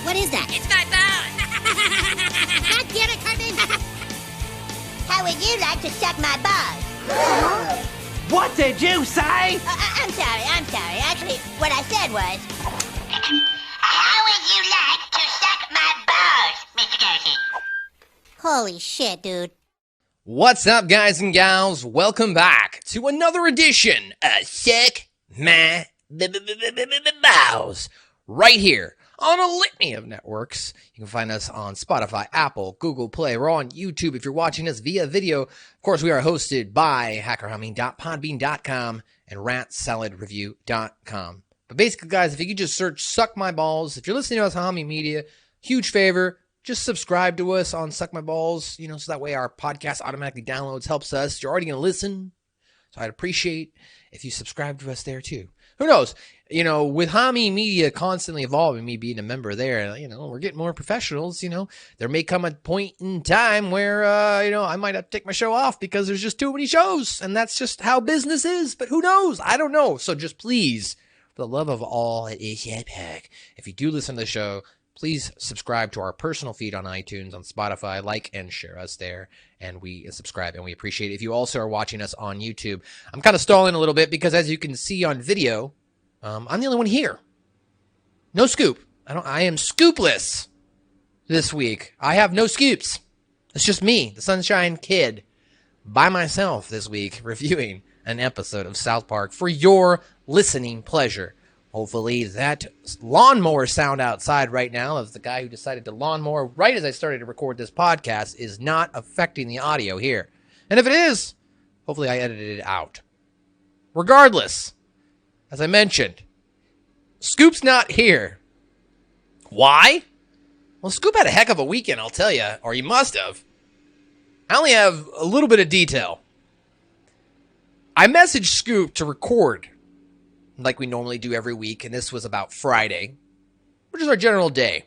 What is that? It's my bone. God damn it, Cartman! How would you like to suck my balls? What did you say? I'm sorry. Actually, what I said was... How would you like to suck my balls, Mr. Garrison? Holy shit, dude. What's up, guys and gals? Welcome back to another edition of Suck My Balls. Right here on a litany of networks. You can find us on Spotify, Apple, Google Play. We're on YouTube if you're watching us via video. Of course, we are hosted by hackerhumming.podbean.com and ratsaladreview.com. But basically, guys, if you could just search Suck My Balls, if you're listening to us on Humming Media, huge favor, just subscribe to us on Suck My Balls, so that way our podcast automatically downloads, helps us. You're already going to listen, so I'd appreciate if you subscribe to us there too. Who knows? With Humming Media constantly evolving, me being a member there, we're getting more professionals, There may come a point in time where, I might have to take my show off because there's just too many shows, and that's just how business is, but who knows? I don't know. So just please, for the love of all that is epic, if you do listen to the show, please subscribe to our personal feed on iTunes, on Spotify, like and share us there, and we subscribe, and we appreciate it. If you also are watching us on YouTube, I'm kind of stalling a little bit because as you can see on video, I'm the only one here. No scoop. I am scoopless this week. I have no scoops. It's just me, the Sunshine Kid, by myself this week, reviewing an episode of South Park for your listening pleasure. Hopefully that lawnmower sound outside right now of the guy who decided to lawnmower right as I started to record this podcast is not affecting the audio here. And if it is, hopefully I edited it out. Regardless, as I mentioned, Scoop's not here. Why? Well, Scoop had a heck of a weekend, I'll tell you, or he must have. I only have a little bit of detail. I messaged Scoop to record like we normally do every week, and this was about Friday, which is our general day.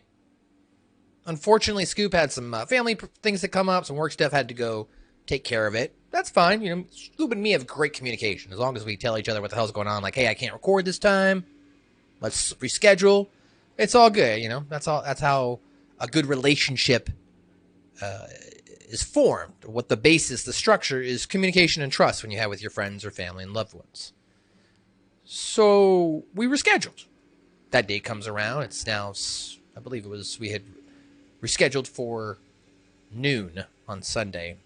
Unfortunately, Scoop had some family things that come up, some work stuff, had to go take care of it. That's fine. Scoop and me have great communication, as long as we tell each other what the hell's going on, like, hey, I can't record this time, let's reschedule. It's all good, That's how a good relationship is formed. What the basis, the structure is communication and trust when you have with your friends or family and loved ones. So we rescheduled. That day comes around. It's now, I believe we had rescheduled for noon on Sunday.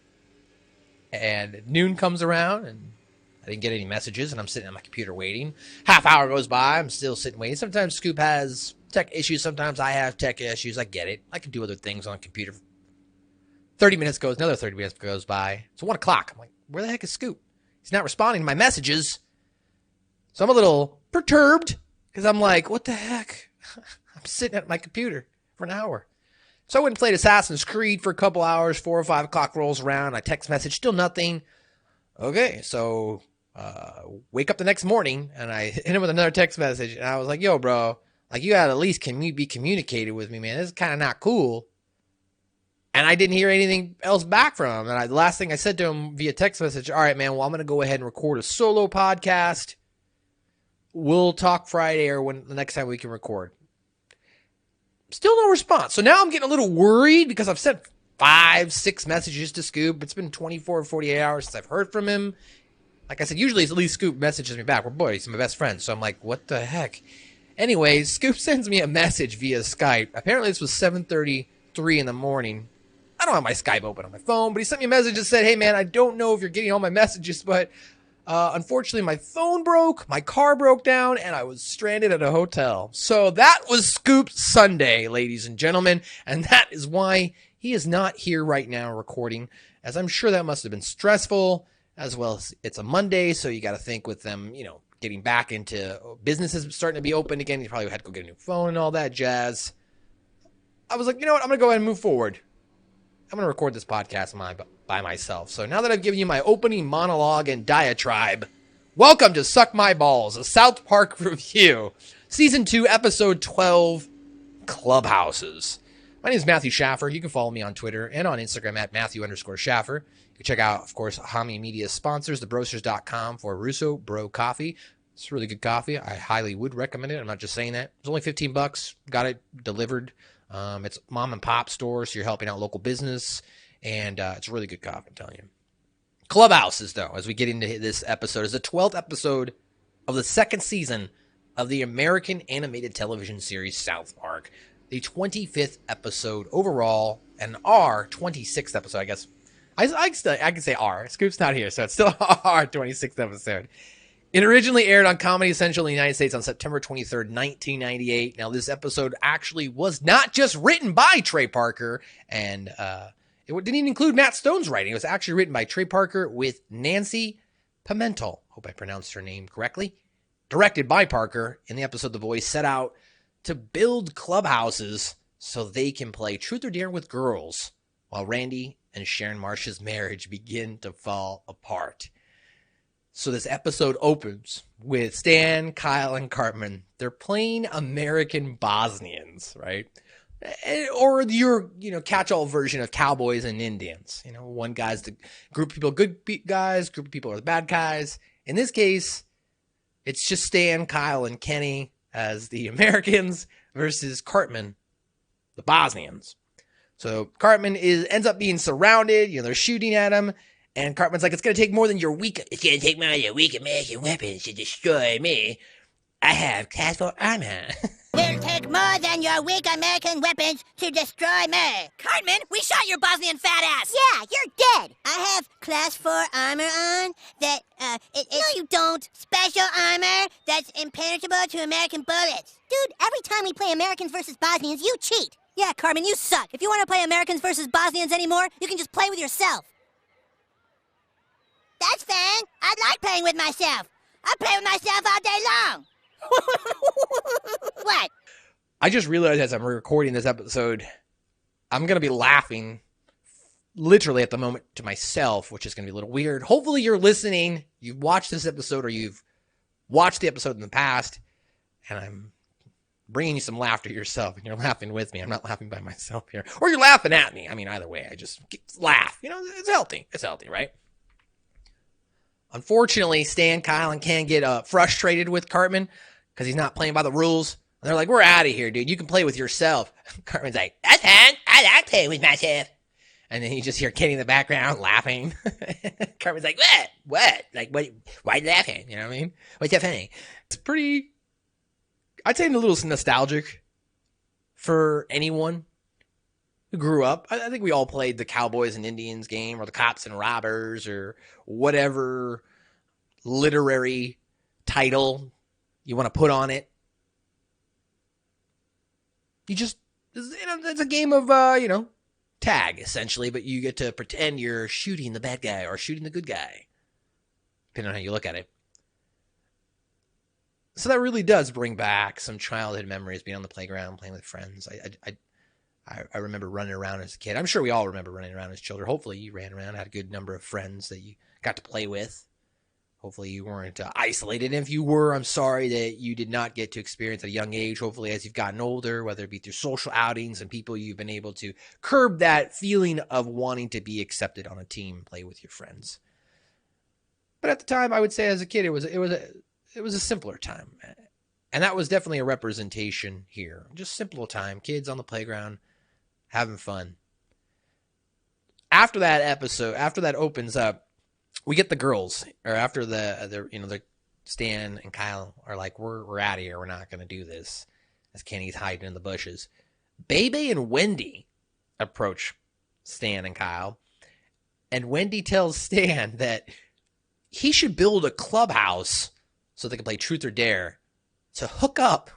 And noon comes around, and I didn't get any messages, and I'm sitting on my computer waiting. Half hour goes by. I'm still sitting waiting. Sometimes Scoop has tech issues. Sometimes I have tech issues. I get it. I can do other things on a computer. 30 minutes goes. Another 30 minutes goes by. It's 1 o'clock. I'm like, where the heck is Scoop? He's not responding to my messages. So I'm a little perturbed because I'm like, what the heck? I'm sitting at my computer for an hour. So I went and played Assassin's Creed for a couple hours. 4 or 5 o'clock rolls around. I text message, still nothing. Okay, so wake up the next morning and I hit him with another text message. And I was like, yo, bro, like you gotta at least be communicated with me, man. This is kind of not cool. And I didn't hear anything else back from him. And the last thing I said to him via text message, all right, man, well, I'm going to go ahead and record a solo podcast. We'll talk Friday or when the next time we can record. Still no response. So now I'm getting a little worried because I've sent 5, 6 messages to Scoop. It's been 24 or 48 hours since I've heard from him. Like I said, usually at least Scoop messages me back. We're boys. He's my best friend. So I'm like, what the heck? Anyways, Scoop sends me a message via Skype. Apparently this was 7:33 in the morning. I don't have my Skype open on my phone, but he sent me a message that said, hey, man, I don't know if you're getting all my messages, but unfortunately, my phone broke, my car broke down, and I was stranded at a hotel. So that was Scoop Sunday, ladies and gentlemen, and that is why he is not here right now recording, as I'm sure that must have been stressful, as well as it's a Monday, so you got to think with them, getting back into businesses starting to be open again. You probably had to go get a new phone and all that jazz. I was like, you know what, I'm going to go ahead and move forward. I'm going to record this podcast by myself. So now that I've given you my opening monologue and diatribe, welcome to Suck My Balls, a South Park review. Season 2, Episode 12, Clubhouses. My name is Matthew Schaffer. You can follow me on Twitter and on Instagram at Matthew_Schaffer. You can check out, of course, Humming Media sponsors, thebrosters.com for Russo Bro Coffee. It's really good coffee. I highly would recommend it. I'm not just saying that. It's only $15. Got it delivered It's mom and pop store, so you're helping out local business, and it's a really good cop, I'm telling you. Clubhouses, though, as we get into this episode, is the 12th episode of the second season of the American animated television series South Park. The 25th episode overall, and our 26th episode, I guess. I can say R. Scoop's not here, so it's still our 26th episode. It originally aired on Comedy Central in the United States on September 23rd, 1998. Now, this episode actually was not just written by Trey Parker, and it didn't even include Matt Stone's writing. It was actually written by Trey Parker with Nancy Pimentel. Hope I pronounced her name correctly. Directed by Parker. In the episode, the boys set out to build clubhouses so they can play Truth or Dare with girls, while Randy and Sharon Marsh's marriage begin to fall apart. So this episode opens with Stan, Kyle, and Cartman. They're playing American Bosnians, right? Or your, catch-all version of cowboys and Indians. One guy's the group of people, good guys, group of people are the bad guys. In this case, it's just Stan, Kyle, and Kenny as the Americans versus Cartman, the Bosnians. So Cartman ends up being surrounded. They're shooting at him. And Cartman's like, it's going to take more than your weak American weapons to destroy me. I have class 4 armor. It'll take more than your weak American weapons to destroy me. Cartman, we shot your Bosnian fat ass. Yeah, you're dead. I have class 4 armor on that, No, you don't. special armor that's impenetrable to American bullets. Dude, every time we play Americans versus Bosnians, you cheat. Yeah, Cartman, you suck. If you want to play Americans versus Bosnians anymore, you can just play with yourself. That's fine. I like playing with myself. I play with myself all day long. What? I just realized as I'm recording this episode, I'm going to be laughing literally at the moment to myself, which is going to be a little weird. Hopefully you're listening, you've watched this episode, or you've watched the episode in the past, and I'm bringing you some laughter yourself, and you're laughing with me. I'm not laughing by myself here. Or you're laughing at me. I mean, either way, I just laugh. It's healthy. It's healthy, right? Unfortunately, Stan, Kyle, and Ken get frustrated with Cartman because he's not playing by the rules. And they're like, we're out of here, dude. You can play with yourself. Cartman's like, that's fine. I like playing with myself. And then you just hear Kenny in the background laughing. Cartman's like, what? What? Like, what? Why are you laughing? You know what I mean? What's that funny? It's pretty, I'd say, a little nostalgic for anyone who grew up. I think we all played the Cowboys and Indians game, or the Cops and Robbers, or whatever literary title you want to put on it. It's a game of, tag, essentially, but you get to pretend you're shooting the bad guy or shooting the good guy, depending on how you look at it. So that really does bring back some childhood memories, being on the playground, playing with friends. I remember running around as a kid. I'm sure we all remember running around as children. Hopefully you ran around, had a good number of friends that you got to play with. Hopefully you weren't isolated. And if you were, I'm sorry that you did not get to experience at a young age. Hopefully as you've gotten older, whether it be through social outings and people, you've been able to curb that feeling of wanting to be accepted on a team, play with your friends. But at the time, I would say as a kid, it was a simpler time. And that was definitely a representation here. Just simpler time. Kids on the playground, having fun. After that episode, after that opens up, we get the girls, or after the Stan and Kyle are like, we're out of here. We're not going to do this. As Kenny's hiding in the bushes. Bebe and Wendy approach Stan and Kyle. And Wendy tells Stan that he should build a clubhouse so they can play Truth or Dare to hook up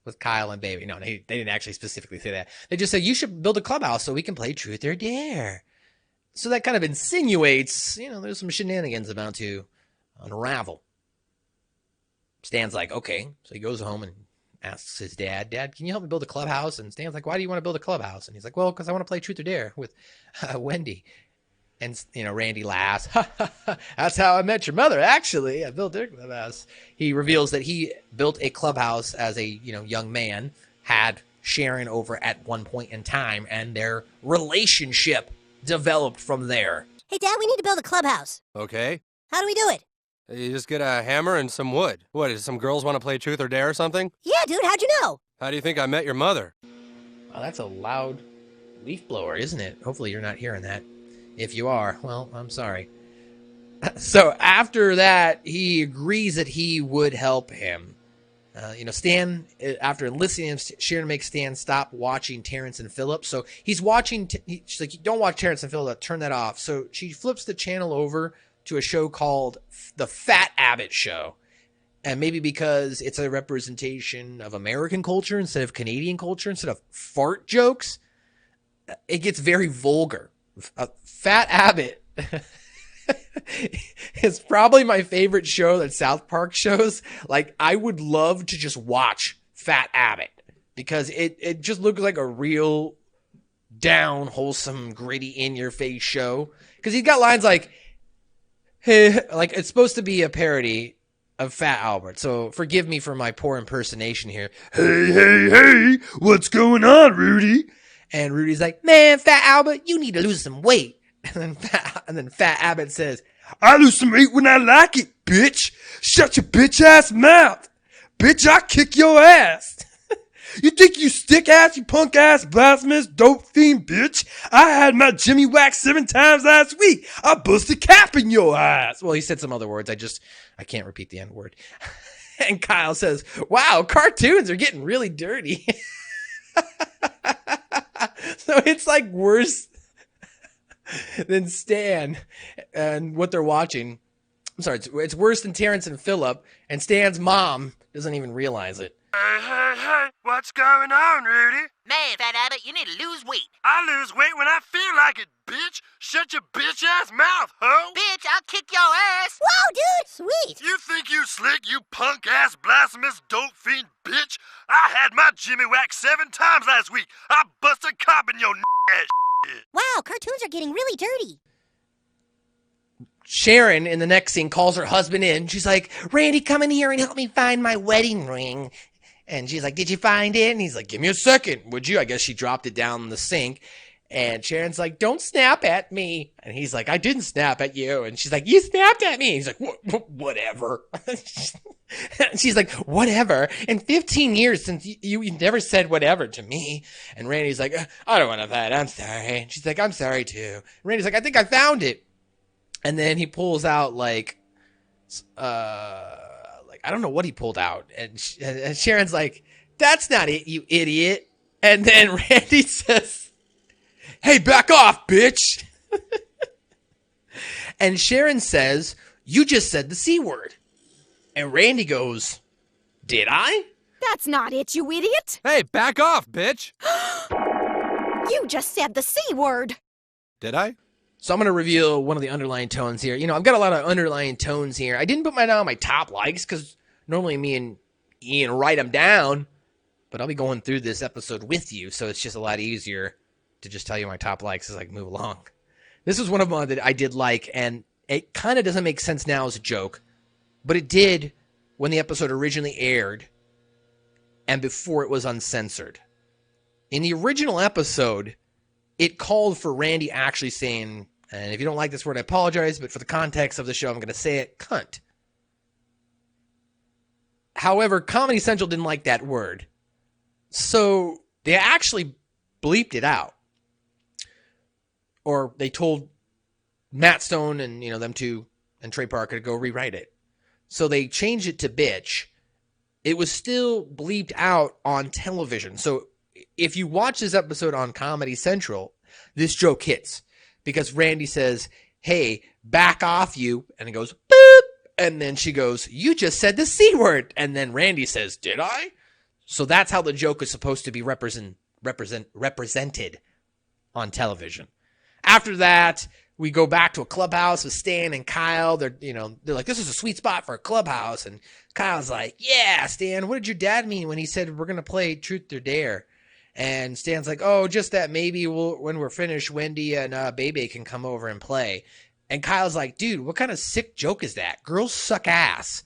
with Kyle and Bebe. No, they didn't actually specifically say that. They just said, you should build a clubhouse so we can play Truth or Dare. So that kind of insinuates, there's some shenanigans about to unravel. Stan's like, okay. So he goes home and asks his dad, can you help me build a clubhouse? And Stan's like, why do you want to build a clubhouse? And he's like, well, because I want to play Truth or Dare with Wendy. And, Randy laughs. That's how I met your mother, actually. I built their clubhouse. He reveals that he built a clubhouse as a, young man, had Sharon over at one point in time, and their relationship developed from there. Hey, Dad, we need to build a clubhouse. Okay. How do we do it? You just get a hammer and some wood. What, does some girls want to play Truth or Dare or something? Yeah, dude, how'd you know? How do you think I met your mother? Wow, that's a loud leaf blower, isn't it? Hopefully you're not hearing that. If you are, well, I'm sorry. So after that, he agrees that he would help him. Stan, after enlisting him, Sharon makes Stan stop watching Terrence and Phillip. So he's watching, she's like, don't watch Terrence and Phillip, turn that off. So she flips the channel over to a show called The Fat Abbott Show. And maybe because it's a representation of American culture instead of Canadian culture, instead of fart jokes, it gets very vulgar. Fat Abbott is probably my favorite show that South Park shows. Like, I would love to just watch Fat Abbott because it just looks like a real down, wholesome, gritty, in-your-face show. Because he's got lines like, hey, like it's supposed to be a parody of Fat Albert, so forgive me for my poor impersonation here. Hey, what's going on, Rudy? And Rudy's like, man, Fat Albert, you need to lose some weight. And then Fat Abbott says, I lose some weight when I like it, bitch. Shut your bitch ass mouth. Bitch, I kick your ass. You think you stick ass, you punk ass, blasphemous, dope fiend, bitch? I had my Jimmy whacked 7 times last week. I busted cap in your ass. Well, he said some other words. I can't repeat the N word. And Kyle says, wow, cartoons are getting really dirty. So it's like worse than Stan and what they're watching. I'm sorry, it's worse than Terrence and Phillip, and Stan's mom doesn't even realize it. Hey, what's going on, Rudy? Man, Fat Abbott, you need to lose weight. I lose weight when I feel like it, bitch. Shut your bitch ass mouth, ho. Bitch, I'll kick your ass. Whoa, dude, sweet. You think you slick, you punk ass, blasphemous, dope fiend, bitch? I had my Jimmy whacked 7 times last week. I busted cop in your ass. Wow, cartoons are getting really dirty. Sharon, in the next scene, calls her husband in. She's like, Randy, come in here and help me find my wedding ring. And she's like, did you find it? And he's like, give me a second, would you? I guess she dropped it down in the sink. And Sharon's like, don't snap at me. And he's like, I didn't snap at you. And she's like, you snapped at me. And he's like, whatever. She's like, whatever. In 15 years since you never said whatever to me. And Randy's like, I don't want to fight. I'm sorry. And she's like, I'm sorry too. And Randy's like, I think I found it. And then he pulls out like I don't know what he pulled out. And Sharon's like, that's not it, you idiot. And then Randy says, hey, back off, bitch. And Sharon says, you just said the C word. And Randy goes, did I? That's not it, you idiot. Hey, back off, bitch. You just said the C word. Did I? So I'm going to reveal one of the underlying tones here. You know, I've got a lot of underlying tones here. I didn't put mine on my top likes because normally me and Ian write them down. But I'll be going through this episode with you, so it's just a lot easier to just tell you my top likes as I move along. This was one of them that I did like, and it kind of doesn't make sense now as a joke. But it did when the episode originally aired and before it was uncensored. In the original episode, it called for Randy actually saying, and if you don't like this word, I apologize, but for the context of the show, I'm going to say it, cunt. However, Comedy Central didn't like that word. So they actually bleeped it out. Or they told Matt Stone and, them two and Trey Parker to go rewrite it. So they changed it to bitch. It was still bleeped out on television. So if you watch this episode on Comedy Central, this joke hits. Because Randy says, hey, back off you. And it goes, boop. And then she goes, you just said the C word. And then Randy says, did I? So that's how the joke is supposed to be represented on television. After that, we go back to a clubhouse with Stan and Kyle. They're like, this is a sweet spot for a clubhouse. And Kyle's like, yeah, Stan, what did your dad mean when he said we're going to play Truth or Dare? And Stan's like, oh, just that maybe when we're finished, Wendy and Bebe can come over and play. And Kyle's like, dude, what kind of sick joke is that? Girls suck ass.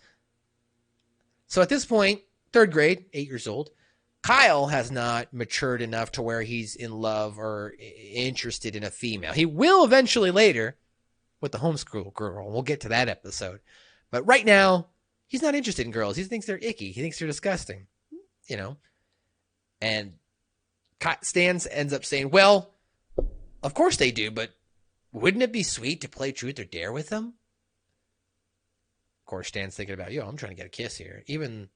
So at this point, 3rd grade, 8 years old, Kyle has not matured enough to where he's in love or interested in a female. He will eventually later with the homeschool girl. We'll get to that episode. But right now, he's not interested in girls. He thinks they're icky. He thinks they're disgusting. And Stan ends up saying, well, of course they do, but wouldn't it be sweet to play truth or dare with them? Of course, Stan's thinking about, I'm trying to get a kiss here. Even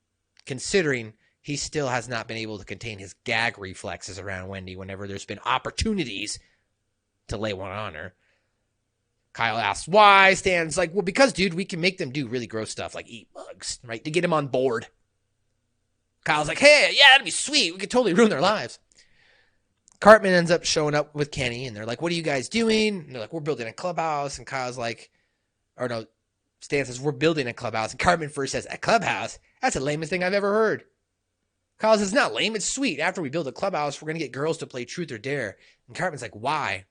considering he still has not been able to contain his gag reflexes around Wendy whenever there's been opportunities to lay one on her. Kyle asks why. Stan's like, well, because, dude, we can make them do really gross stuff like eat bugs, right? To get him on board. Kyle's like, hey, yeah, that'd be sweet. We could totally ruin their lives. Cartman ends up showing up with Kenny, and they're like, what are you guys doing? And they're like, we're building a clubhouse. And Kyle's like, Stan says, we're building a clubhouse. And Cartman first says, a clubhouse? That's the lamest thing I've ever heard. Kyle says, it's not lame, it's sweet. After we build a clubhouse, we're going to get girls to play truth or dare. And Cartman's like, why?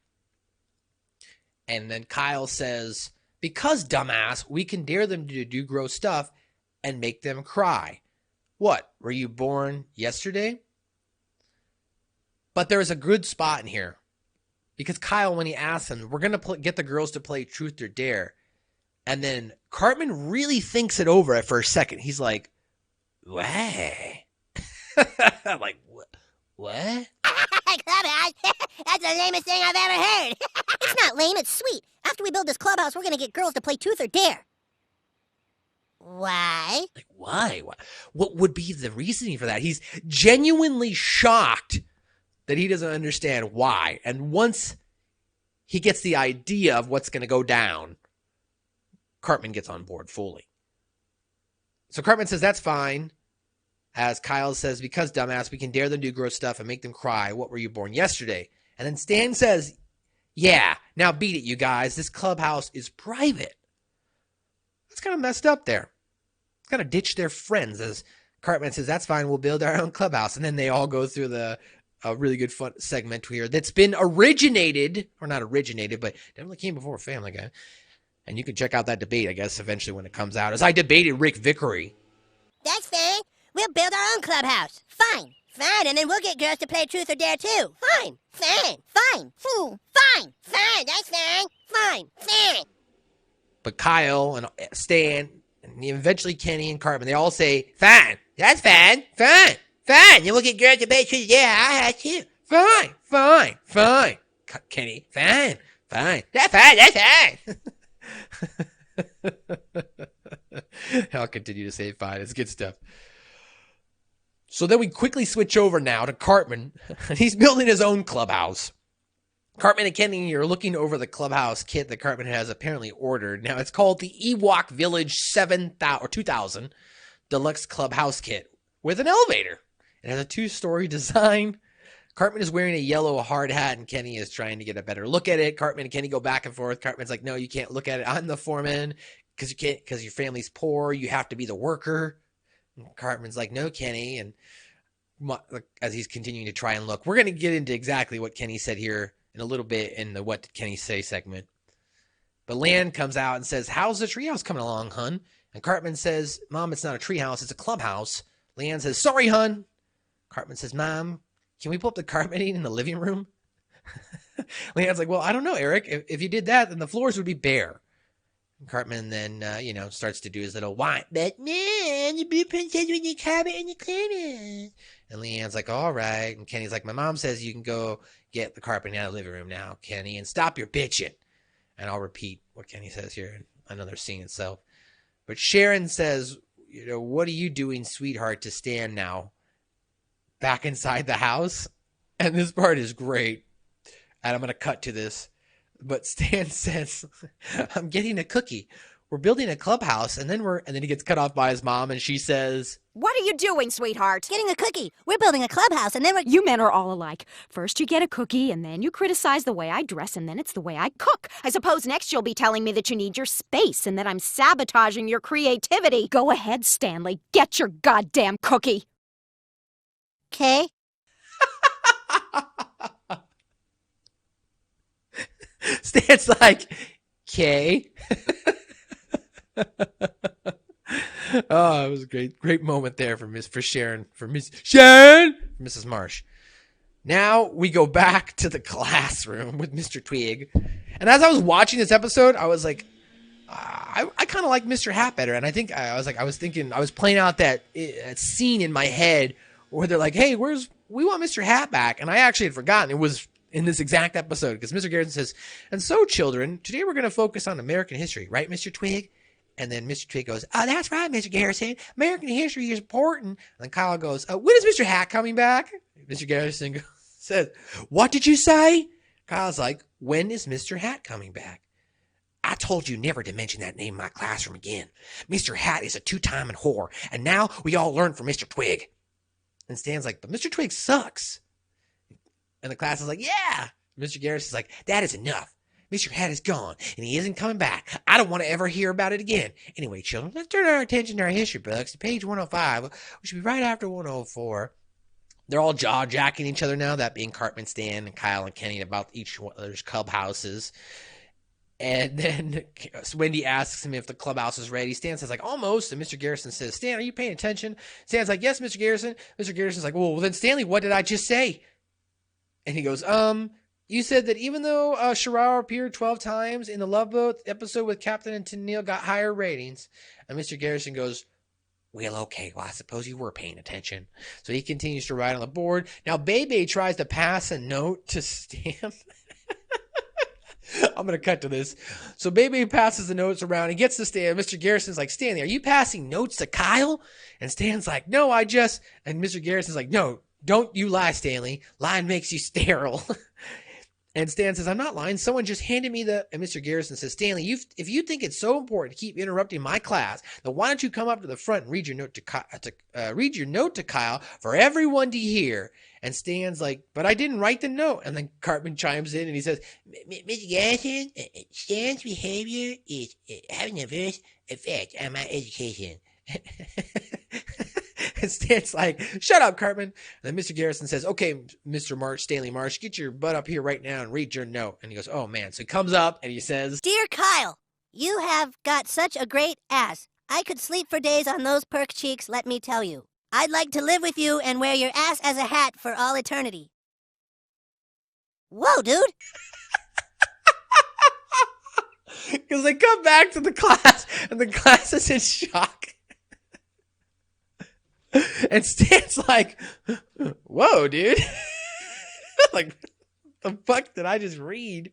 And then Kyle says, because, dumbass, we can dare them to do gross stuff and make them cry. What? Were you born yesterday? But there's a good spot in here. Because Kyle, when he asks him, we're going to get the girls to play truth or dare. And then Cartman really thinks it over for a second. He's like, what? I'm like, what? Clubhouse? That's the lamest thing I've ever heard. It's not lame, it's sweet. After we build this clubhouse, we're gonna get girls to play truth or dare. Why? Like, why? What would be the reasoning for that? He's genuinely shocked that he doesn't understand why. And once he gets the idea of what's going to go down, Cartman gets on board fully. So Cartman says, that's fine. As Kyle says, because, dumbass, we can dare them to do gross stuff and make them cry. What were you born yesterday? And then Stan says, yeah, now beat it, you guys. This clubhouse is private. That's kind of messed up there. It's kind of ditch their friends. As Cartman says, that's fine. We'll build our own clubhouse. And then they all go through a really good fun segment here that's been originated, or not originated, but definitely came before Family Guy. And you can check out that debate, I guess, eventually when it comes out. As I debated Rick Vickery. That's fair. We'll build our own clubhouse. Fine. Fine, and then we'll get girls to play truth or dare too. Fine. Fine. Fine. Fine. Fine. That's fine. Fine. Fine. But Kyle and Stan, and eventually Kenny and Cartman, they all say, fine. That's fine. Fine. Fine. Then we'll get girls to play truth or dare. I had to. Fine. Fine. Fine. Kenny. Fine. Fine. That's fine. That's fine. I'll continue to say fine. It's good stuff. So then we quickly switch over now to Cartman. He's building his own clubhouse. Cartman and Kenny are looking over the clubhouse kit that Cartman has apparently ordered. Now it's called the Ewok Village 2000 Deluxe Clubhouse Kit with an elevator. It has a 2-story design. Cartman is wearing a yellow hard hat and Kenny is trying to get a better look at it. Cartman and Kenny go back and forth. Cartman's like, no, you can't look at it. I'm the foreman because your family's poor. You have to be the worker. Cartman's like, no, Kenny. And as he's continuing to try and look, we're going to get into exactly what Kenny said here in a little bit in the What Did Kenny Say segment. But Lan comes out and says, how's the treehouse coming along, hun? And Cartman says, Mom, it's not a treehouse, it's a clubhouse. Lan says, sorry, hun. Cartman says, Mom, can we pull up the carpeting in the living room? Lan's like, well, I don't know, Eric. If you did that, then the floors would be bare. Cartman then, starts to do his little whine. But, man, the blueprint says when you carpet in the clearance. And Leanne's like, all right. And Kenny's like, my mom says you can go get the carpeting out of the living room now, Kenny, and stop your bitching. And I'll repeat what Kenny says here in another scene itself. But Sharon says, what are you doing, sweetheart, to stand now back inside the house? And this part is great. And I'm going to cut to this. But Stan says, I'm getting a cookie. We're building a clubhouse. And then he gets cut off by his mom. And she says, What are you doing, sweetheart? Getting a cookie. We're building a clubhouse, and then we're... You men are all alike. First you get a cookie, and then you criticize the way I dress, and then it's the way I cook. I suppose next you'll be telling me that you need your space, and that I'm sabotaging your creativity. Go ahead, Stanley. Get your goddamn cookie. Okay. Stan's like, okay. Oh, it was a great moment there for Sharon, Mrs. Marsh. Now we go back to the classroom with Mr. Twig. And as I was watching this episode, I was like, I kind of like Mr. Hat better. And I was playing out that scene in my head where they're like, hey, where's we want Mr. Hat back. And I actually had forgotten it was in this exact episode because Mr. Garrison says, and so children, today we're going to focus on American history, right, Mr. Twig? And then Mr. Twig goes, oh, that's right, Mr. Garrison. American history is important. And then Kyle goes, when is Mr. Hat coming back? Mr. Garrison says, what did you say? Kyle's like, when is Mr. Hat coming back? I told you never to mention that name in my classroom again. Mr. Hat is a two-timing whore, and now we all learn from Mr. Twig. And Stan's like, but Mr. Twig sucks. And the class is like, yeah. Mr. Garrison's like, that is enough. Mr. Hat is gone, and he isn't coming back. I don't want to ever hear about it again. Anyway, children, let's turn our attention to our history books to page 105, which should be right after 104. They're all jaw-jacking each other now, that being Cartman, Stan, and Kyle and Kenny about each one of their clubhouses. And then Wendy asks him if the clubhouse is ready. Stan says, like, almost. And Mr. Garrison says, Stan, are you paying attention? Stan's like, yes, Mr. Garrison. Mr. Garrison's like, well, then, Stanley, what did I just say? And he goes, you said that even though Sharara appeared 12 times in the Love Boat episode with Captain and Tennille got higher ratings. And Mr. Garrison goes, well, okay, well, I suppose you were paying attention. So he continues to write on the board. Now, Bebe tries to pass a note to Stan. I'm going to cut to this. So Bebe passes the notes around and gets to Stan. Mr. Garrison's like, Stanley, are you passing notes to Kyle? And Stan's like, no, and Mr. Garrison's like, no, don't you lie, Stanley. Lying makes you sterile. And Stan says, I'm not lying. Someone just handed me and Mr. Garrison says, Stanley, if you think it's so important to keep interrupting my class, then why don't you come up to the front and read your note to Kyle for everyone to hear? And Stan's like, but I didn't write the note. And then Cartman chimes in and he says, Mr. Garrison, Stan's behavior is having a adverse effect on my education. And Stan's like, shut up, Cartman. And then Mr. Garrison says, okay, Mr. Stanley Marsh, get your butt up here right now and read your note. And he goes, oh, man. So he comes up and he says, Dear Kyle, you have got such a great ass. I could sleep for days on those perk cheeks, let me tell you. I'd like to live with you and wear your ass as a hat for all eternity. Whoa, dude. Because they come back to the class and the class is in shock. And Stan's like, whoa, dude. Like, the fuck did I just read?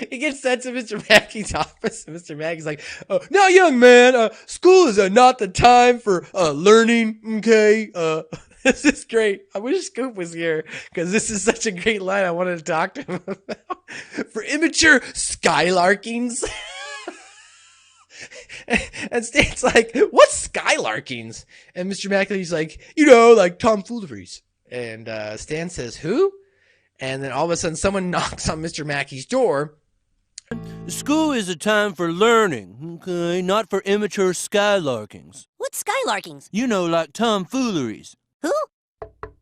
He gets sent to Mr. Mackey's office, and Mr. Mackey's like, oh, now, young man, school is not the time for learning, okay? This is great. I wish Scoop was here, because this is such a great line I wanted to talk to him about. For immature skylarkings. And Stan's like, what's skylarkings? And Mr. Mackey's like, like tomfooleries. And Stan says, who? And then all of a sudden someone knocks on Mr. Mackey's door. School is a time for learning, okay? Not for immature skylarkings. What's skylarkings? Like tomfooleries. Who?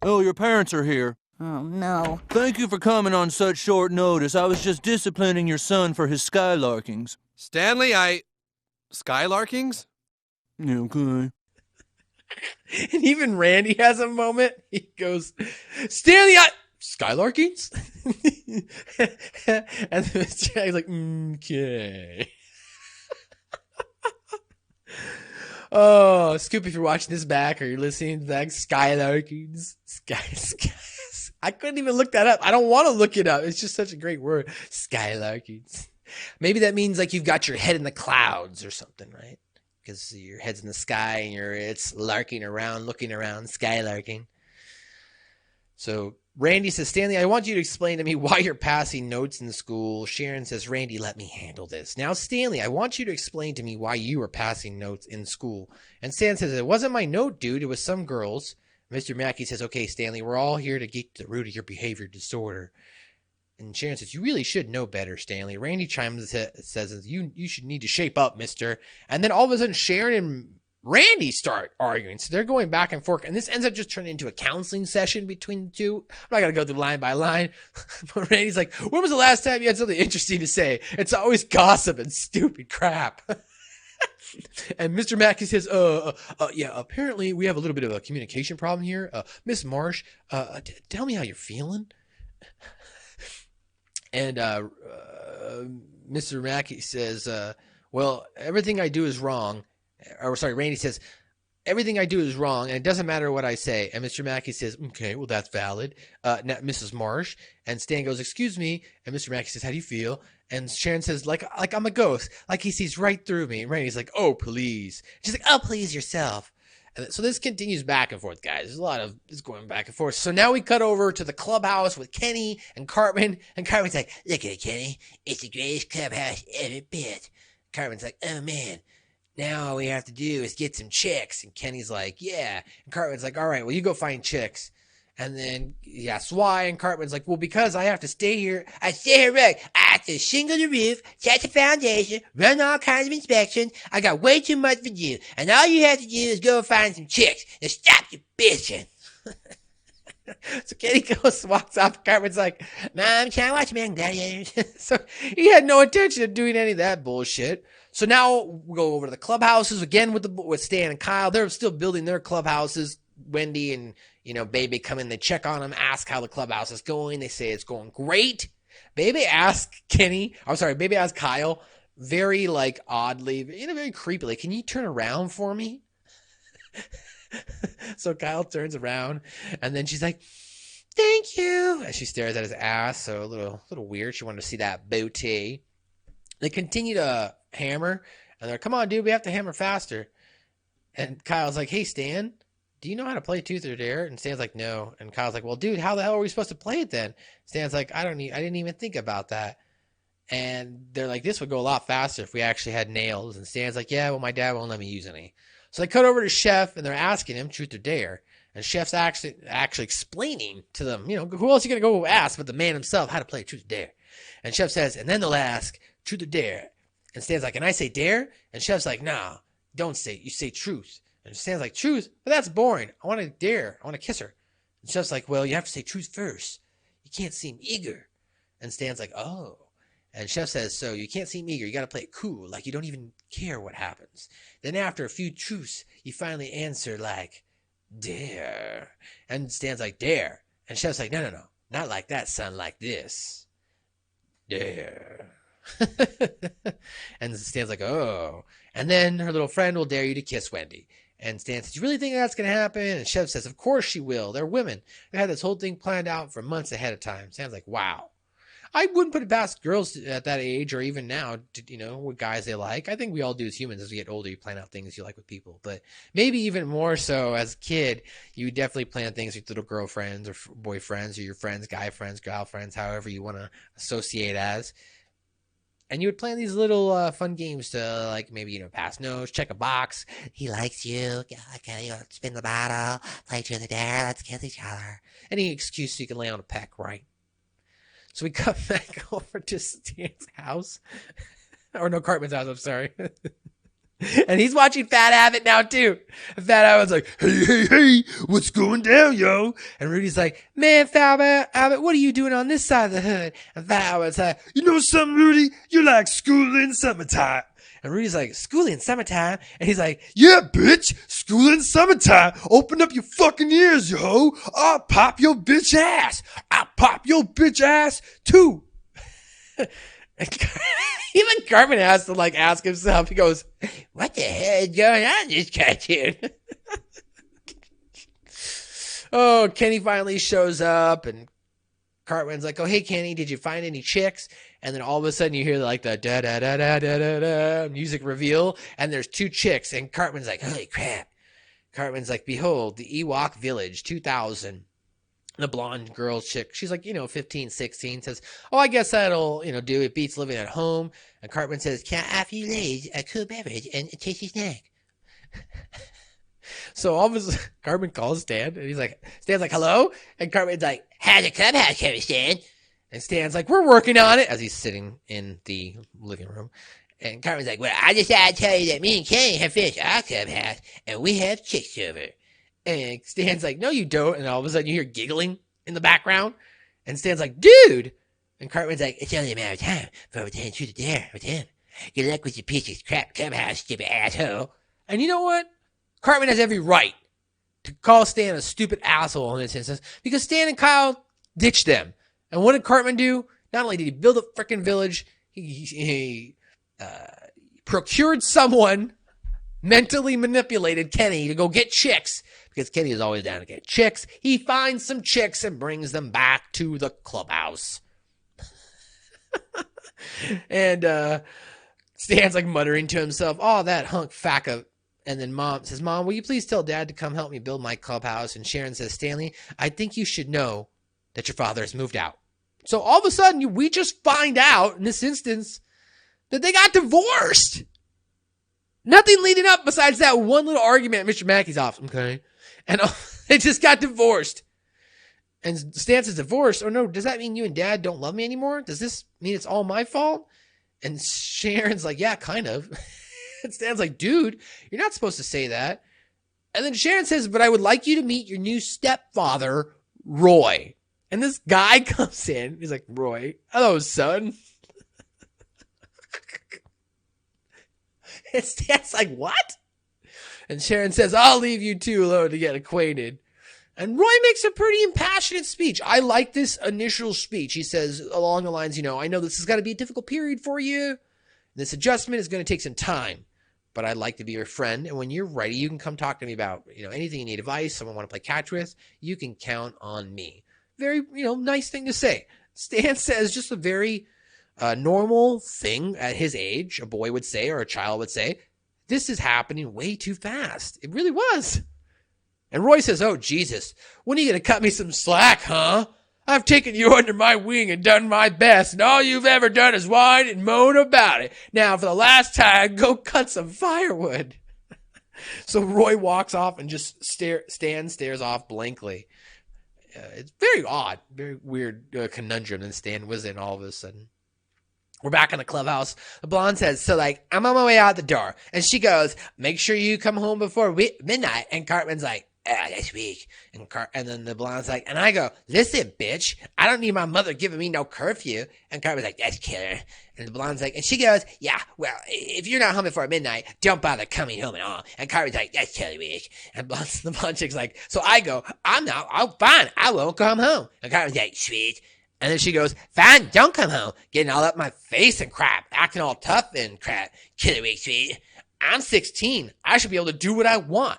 Oh, your parents are here. Oh, no. Thank you for coming on such short notice. I was just disciplining your son for his skylarkings. Stanley, Skylarkings? Okay. And even Randy has a moment. He goes, Stanley, Skylarkings? And then Mr. Jack's like, okay. Oh, Scoop, if you're watching this back or you're listening back, Skylarkings. I couldn't even look that up. I don't want to look it up. It's just such a great word. Skylarkings. Maybe that means like you've got your head in the clouds or something, right? Because your head's in the sky and it's larking around, looking around, skylarking. So Randy says, Stanley, I want you to explain to me why you're passing notes in school. Sharon says, Randy, let me handle this. Now, Stanley, I want you to explain to me why you are passing notes in school. And Stan says, it wasn't my note, dude. It was some girls. Mr. Mackey says, okay, Stanley, we're all here to get to the root of your behavior disorder. And Sharon says, you really should know better, Stanley. Randy chimes in, says, you should need to shape up, mister. And then all of a sudden, Sharon and Randy start arguing. So they're going back and forth. And this ends up just turning into a counseling session between the two. I'm not going to go through line by line. But Randy's like, when was the last time you had something interesting to say? It's always gossip and stupid crap. And Mr. Mackey says, yeah, apparently we have a little bit of a communication problem here. Miss Marsh, tell me how you're feeling. And Mr. Mackey says, well, everything I do is wrong. Or sorry, Randy says, everything I do is wrong, and it doesn't matter what I say. And Mr. Mackey says, okay, well, that's valid. Now, Mrs. Marsh. And Stan goes, excuse me. And Mr. Mackey says, how do you feel? And Sharon says, like I'm a ghost. Like he sees right through me. And Randy's like, oh, please. She's like, oh, please yourself. And so this continues back and forth, guys. There's a lot of this going back and forth. So now we cut over to the clubhouse with Kenny and Cartman. And Cartman's like, look at it, Kenny. It's the greatest clubhouse ever built. Cartman's like, oh, man. Now all we have to do is get some chicks. And Kenny's like, yeah. And Cartman's like, all right, well, you go find chicks. And then he asks why, and Cartman's like, well, because I have to stay here. I stay here, right? I have to shingle the roof, set the foundation, run all kinds of inspections. I got way too much to do. And all you have to do is go find some chicks. Now stop your bitching. So Kenny goes, walks off. Cartman's like, Mom, can I watch Man Gladiators? So he had no intention of doing any of that bullshit. So now we go over to the clubhouses again with Stan and Kyle. They're still building their clubhouses. Wendy and, Baby come in. They check on them, ask how the clubhouse is going. They say it's going great. Baby asks Kyle very, oddly, very creepily, can you turn around for me? So Kyle turns around, and then she's like, thank you. And she stares at his ass, so a little weird. She wanted to see that booty. They continue to hammer, and they're like, come on, dude, we have to hammer faster. And Kyle's like, hey, Stan, do you know how to play Truth or Dare? And Stan's like, no. And Kyle's like, well, dude, how the hell are we supposed to play it then? Stan's like, I didn't even think about that. And they're like, this would go a lot faster if we actually had nails. And Stan's like, yeah, well, my dad won't let me use any. So they cut over to Chef, and they're asking him Truth or Dare. And Chef's actually explaining to them, who else are you going to go ask but the man himself how to play Truth or Dare? And Chef says, and then they'll ask Truth or Dare. And Stan's like, can I say dare? And Chef's like, nah, you say truth. And Stan's like, truth? But that's boring. I want to dare. I want to kiss her. And Chef's like, well, you have to say truth first. You can't seem eager. And Stan's like, oh. And Chef says, so you can't seem eager. You got to play it cool, like you don't even care what happens. Then after a few truths, you finally answer like, dare. And Stan's like, dare. And Chef's like, no, not like that, son, like this. Dare. And Stan's like, oh. And then her little friend will dare you to kiss Wendy. And Stan says, you really think that's going to happen? And Chef says, of course she will. They're women. They had this whole thing planned out for months ahead of time. Stan's like, wow. I wouldn't put it past girls at that age or even now, what guys they like. I think we all do as humans. As we get older, you plan out things you like with people. But maybe even more so as a kid, you definitely plan things with little girlfriends or boyfriends or your friends, guy friends, gal friends, however you want to associate as. And you would plan these little fun games to, maybe, pass notes, check a box. He likes you. Spin the bottle. Play Truth or Dare. Let's kiss each other. Any excuse so you can lay on a peck, right? So we come back over to Stan's house. Or no, Cartman's house, I'm sorry. And he's watching Fat Abbott now, too. And Fat Abbott's like, hey, what's going down, yo? And Rudy's like, man, Fat Abbott, what are you doing on this side of the hood? And Fat Abbott's like, you know something, Rudy? You're like school in summertime. And Rudy's like, school in summertime? And he's like, yeah, bitch, school in summertime. Open up your fucking ears, yo. I'll pop your bitch ass. I'll pop your bitch ass, too. Even Cartman has to ask himself. He goes, what the hell is going on in this cartoon? Oh, Kenny finally shows up, and Cartman's like, oh, hey, Kenny, did you find any chicks? And then all of a sudden you hear the da-da-da-da-da-da-da music reveal, and there's two chicks, and Cartman's like, holy crap. Cartman's like, behold, the Ewok Village 2000. The blonde girl chick, she's 15, 16, says, oh, I guess that'll, do. It beats living at home. And Cartman says, can I offer you ladies a cool beverage and a tasty snack? So all of a sudden, Cartman calls Stan, and Stan's like, hello? And Cartman's like, how's the clubhouse coming, Stan? And Stan's like, we're working on it, as he's sitting in the living room. And Cartman's like, well, I just had to tell you that me and Kenny have finished our clubhouse, and we have chicks over. And Stan's like, no, you don't. And all of a sudden you hear giggling in the background. And Stan's like, dude. And Cartman's like, it's only a matter of time for we to Truth or Dare with him. Good luck with your piece of crap clubhouse, stupid asshole. And you know what? Cartman has every right to call Stan a stupid asshole in this instance because Stan and Kyle ditched them. And what did Cartman do? Not only did he build a freaking village, he procured someone mentally manipulated Kenny to go get chicks, because Kenny is always down to get chicks. He finds some chicks and brings them back to the clubhouse. And Stan's like muttering to himself, oh, that hunk facka. And then Mom says, Mom, will you please tell Dad to come help me build my clubhouse? And Sharon says, Stanley, I think you should know that your father has moved out. So all of a sudden, we just find out in this instance that they got divorced. Nothing leading up besides that one little argument at Mr. Mackey's office. Okay. And they just got divorced. And Stan says, divorce? Oh no, does that mean you and Dad don't love me anymore? Does this mean it's all my fault? And Sharon's like, yeah, kind of. And Stan's like, dude, you're not supposed to say that. And then Sharon says, but I would like you to meet your new stepfather, Roy. And this guy comes in. He's like, Roy, hello, son. And Stan's like, what? And Sharon says, I'll leave you two alone to get acquainted. And Roy makes a pretty impassioned speech. I like this initial speech. He says along the lines, I know this has got to be a difficult period for you. This adjustment is going to take some time, but I'd like to be your friend. And when you're ready, you can come talk to me about, anything you need advice, someone want to play catch with, you can count on me. Very, nice thing to say. Stan says just a very normal thing at his age, a boy would say, or a child would say. This is happening way too fast. It really was. And Roy says, oh, Jesus, when are you going to cut me some slack, huh? I've taken you under my wing and done my best, and all you've ever done is whine and moan about it. Now, for the last time, go cut some firewood. So Roy walks off and just Stan stares off blankly. It's very odd, very weird conundrum that Stan was in all of a sudden. We're back in the clubhouse. The blonde says, I'm on my way out the door. And she goes, make sure you come home before midnight. And Cartman's like, that's weak. And then the blonde's like, and I go, listen, bitch, I don't need my mother giving me no curfew. And Cartman's like, that's killer. And the blonde's like, and she goes, yeah, well, if you're not home before midnight, don't bother coming home at all. And Cartman's like, that's totally weak. And the blonde chick's like, so I go, I'm fine, I won't come home. And Cartman's like, sweet. And then she goes, fine, don't come home. Getting all up my face and crap, acting all tough and crap. Killer weak, sweet. I'm 16. I should be able to do what I want.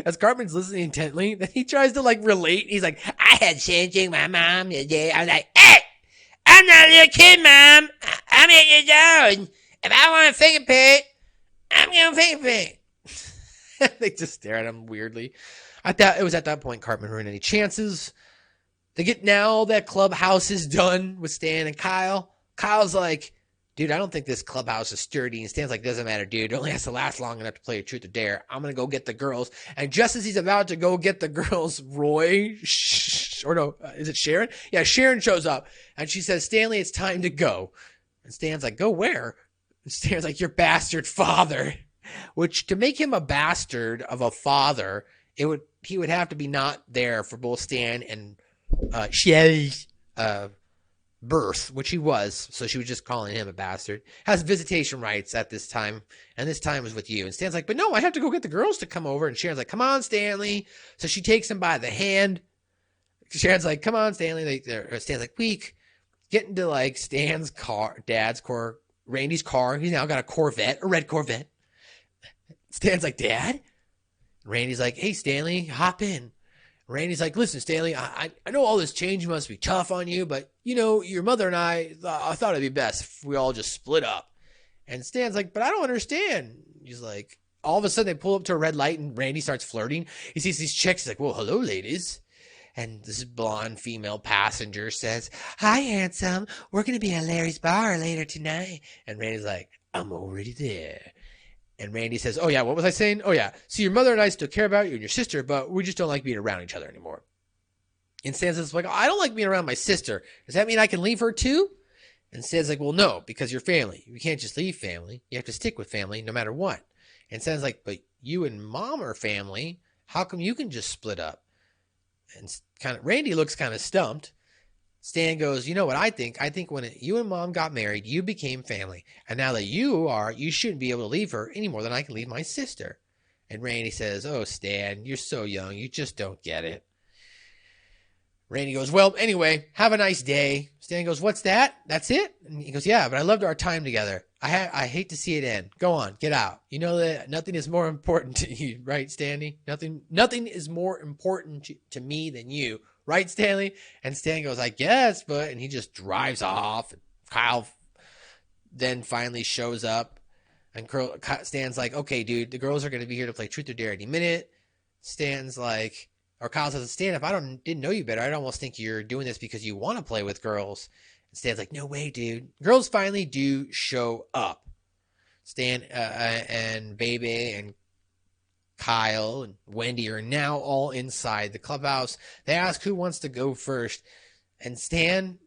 As Cartman's listening intently, then he tries to relate. He's like, I had same thing with my mom the other day. I was like, hey, I'm not a little kid, Mom. I'm 8 years old. If I want a finger pick, I'm going to finger pick. They just stare at him weirdly. I thought it was at that point Cartman ruined any chances. They get now that clubhouse is done with Stan and Kyle. Kyle's like, dude, I don't think this clubhouse is sturdy. And Stan's like, doesn't matter, dude. It only has to last long enough to play a truth or dare. I'm going to go get the girls. And just as he's about to go get the girls, Roy, is it Sharon? Yeah, Sharon shows up. And she says, Stanley, it's time to go. And Stan's like, go where? And Stan's like, your bastard father. Which, to make him a bastard of a father, he would have to be not there for both Stan and Shelly's birth, which he was, so she was just calling him a bastard. Has visitation rights at this time, and this time was with you. And Stan's like, but no, I have to go get the girls to come over. And Sharon's like, come on, Stanley. So she takes him by the hand. Sharon's like, come on, Stanley. Stan's like, weak. Get into Stan's car, Dad's car, Randy's car. He's now got a Corvette, a red Corvette. Stan's like, Dad? Randy's like, hey, Stanley, hop in. Randy's like, listen, Stanley, I know all this change must be tough on you, but, your mother and I thought it'd be best if we all just split up. And Stan's like, but I don't understand. He's like, all of a sudden they pull up to a red light and Randy starts flirting. He sees these chicks. He's like, well, hello, ladies. And this blonde female passenger says, hi, handsome. We're going to be at Larry's bar later tonight. And Randy's like, I'm already there. And Randy says, oh, yeah, what was I saying? Oh, yeah. See, your mother and I still care about you and your sister, but we just don't like being around each other anymore. And Stan says, I don't like being around my sister. Does that mean I can leave her too? And Stan's like, well, no, because you're family. You can't just leave family. You have to stick with family no matter what. And Stan's like, but you and Mom are family. How come you can just split up? And Randy looks kind of stumped. Stan goes, you know what I think? I think when you and Mom got married, you became family. And now that you shouldn't be able to leave her any more than I can leave my sister. And Randy says, oh, Stan, you're so young. You just don't get it. Randy goes, well, anyway, have a nice day. Stan goes, what's that? That's it? And he goes, yeah, but I loved our time together. I hate to see it end. Go on, get out. You know that nothing is more important to you, right, Stanley? Nothing is more important to me than you, right, Stanley? And Stan goes, I guess, but, and he just drives off. Kyle then finally shows up, and Stan's like, okay, dude, the girls are going to be here to play Truth or Dare any minute. Stan's like, or Kyle says, Stan, if I didn't know you better, I'd almost think you're doing this because you want to play with girls. And Stan's like, no way, dude. Girls finally do show up. Stan and Bebe and Kyle and Wendy are now all inside the clubhouse. They ask who wants to go first. And Stan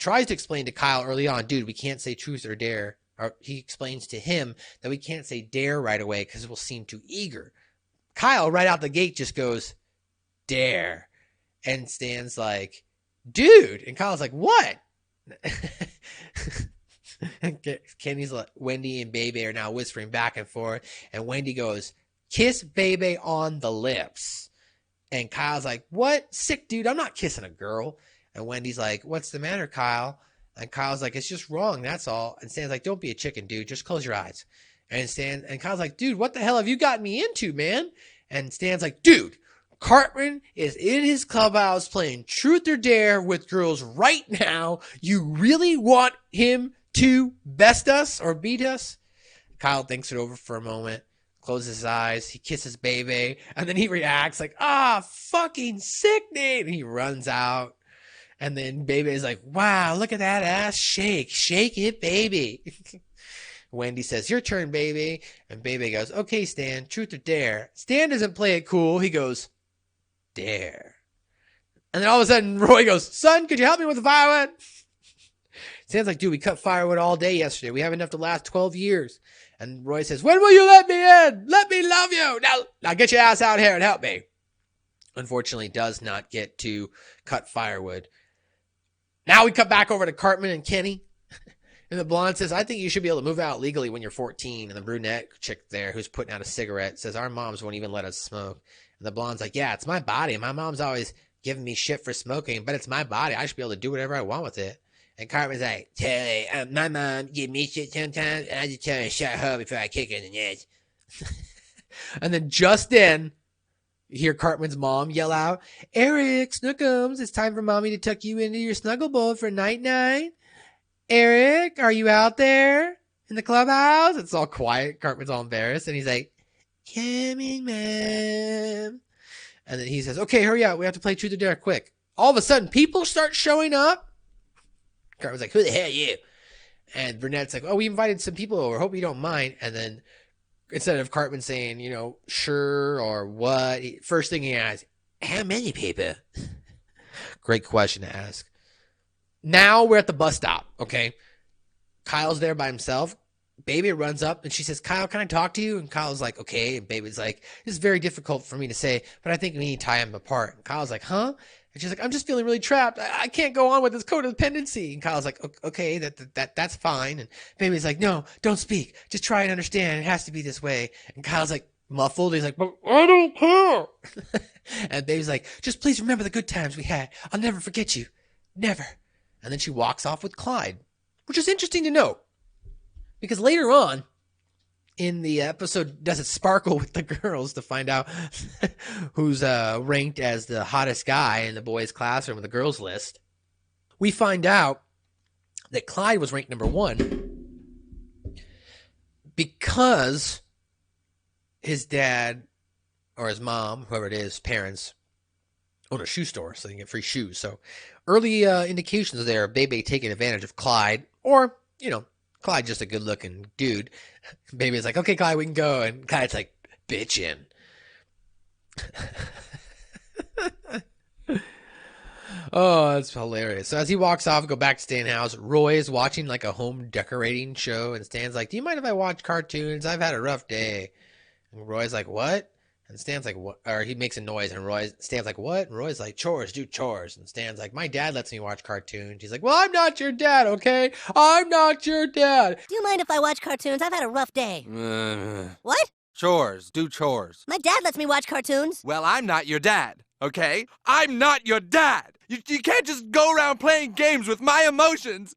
tries to explain to Kyle early on, dude, we can't say Truth or Dare. Or he explains to him that we can't say Dare right away because it will seem too eager. Kyle, right out the gate, just goes, Dare. And Stan's like, dude. And Kyle's like, what? Kenny's like, Wendy and Bebe are now whispering back and forth. And Wendy goes, kiss Bebe on the lips. And Kyle's like, what? Sick, dude. I'm not kissing a girl. And Wendy's like, what's the matter, Kyle? And Kyle's like, it's just wrong. That's all. And Stan's like, don't be a chicken, dude. Just close your eyes. And Kyle's like, dude, what the hell have you gotten me into, man? And Stan's like, dude, Cartman is in his clubhouse playing Truth or Dare with girls right now. You really want him to best us or beat us? Kyle thinks it over for a moment, closes his eyes, he kisses Bebe, and then he reacts like, fucking sickening. And he runs out. And then Bebe's like, wow, look at that ass shake. Shake it, baby. Wendy says, your turn, baby. And Bebe goes, okay, Stan, Truth or Dare. Stan doesn't play it cool. He goes, Dare. And then all of a sudden, Roy goes, son, could you help me with the firewood? Stan's like, dude, we cut firewood all day yesterday. We have enough to last 12 years. And Roy says, when will you let me in? Let me love you. Now get your ass out here and help me. Unfortunately, does not get to cut firewood. Now we cut back over to Cartman and Kenny. And the blonde says, I think you should be able to move out legally when you're 14. And the brunette chick there who's putting out a cigarette says, our moms won't even let us smoke. And the blonde's like, yeah, it's my body. My mom's always giving me shit for smoking, but it's my body. I should be able to do whatever I want with it. And Cartman's like, Terry, my mom give me shit sometimes, and I just tell her to shut her before I kick her in the nuts. And then just then, you hear Cartman's mom yell out, Eric, Snookums, it's time for mommy to tuck you into your snuggle bowl for night-night. Eric, are you out there in the clubhouse? It's all quiet. Cartman's all embarrassed, and he's like, coming, ma'am. And then he says, okay, hurry up. We have to play Truth or Dare quick. All of a sudden, people start showing up. Cartman's like, who the hell are you? And Brunette's like, oh, we invited some people over. Hope you don't mind. And then instead of Cartman saying, sure or what, first thing he asks, how many people? Great question to ask. Now we're at the bus stop, okay? Kyle's there by himself. Baby runs up and she says, Kyle, can I talk to you? And Kyle's like, okay. And Baby's like, this is very difficult for me to say, but I think we need to tie him apart. And Kyle's like, huh? And she's like, I'm just feeling really trapped. I can't go on with this codependency. And Kyle's like, okay, that's fine. And Baby's like, no, don't speak. Just try and understand. It has to be this way. And Kyle's like muffled. He's like, but I don't care. And Baby's like, just please remember the good times we had. I'll never forget you. Never. And then she walks off with Clyde, which is interesting to note. Because later on in the episode, does it sparkle with the girls to find out who's ranked as the hottest guy in the boys' classroom in the girls' list. We find out that Clyde was ranked number 1 because his dad or his mom, whoever it is, parents, own a shoe store so they can get free shoes. So early indications there of Bebe taking advantage of Clyde, or, Clyde just a good-looking dude. Baby's like, okay, Clyde, we can go. And Clyde's like, bitchin'. Oh, that's hilarious. So as he walks off and go back to Stan's house, Roy is watching like a home decorating show. And Stan's like, do you mind if I watch cartoons? I've had a rough day. And Roy's like, what? And Stan's like, what? Or he makes a noise, and Stan's like, what? And Roy's like, chores, do chores. And Stan's like, my dad lets me watch cartoons. He's like, well, I'm not your dad, okay? I'm not your dad. Do you mind if I watch cartoons? I've had a rough day. What? Chores, do chores. My dad lets me watch cartoons. Well, I'm not your dad, okay? I'm not your dad. You can't just go around playing games with my emotions.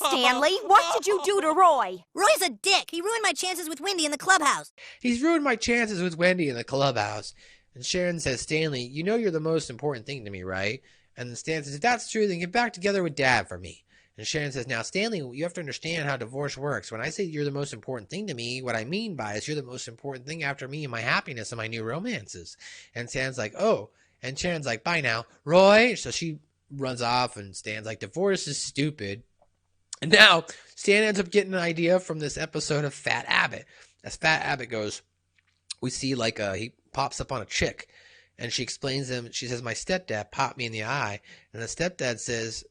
Stanley, what did you do to Roy? Roy's a dick. He ruined my chances with Wendy in the clubhouse. He's ruined my chances with Wendy in the clubhouse. And Sharon says, Stanley, you know you're the most important thing to me, right? And then Stan says, if that's true, then get back together with Dad for me. And Sharon says, now, Stanley, you have to understand how divorce works. When I say you're the most important thing to me, what I mean by is you're the most important thing after me and my happiness and my new romances. And Stan's like, oh. And Sharon's like, bye now. Roy. So she runs off and Stan's like, divorce is stupid. And now Stan ends up getting an idea from this episode of Fat Abbott. As Fat Abbott goes, we see like he pops up on a chick. And she explains him, she says, my stepdad popped me in the eye. And the stepdad says,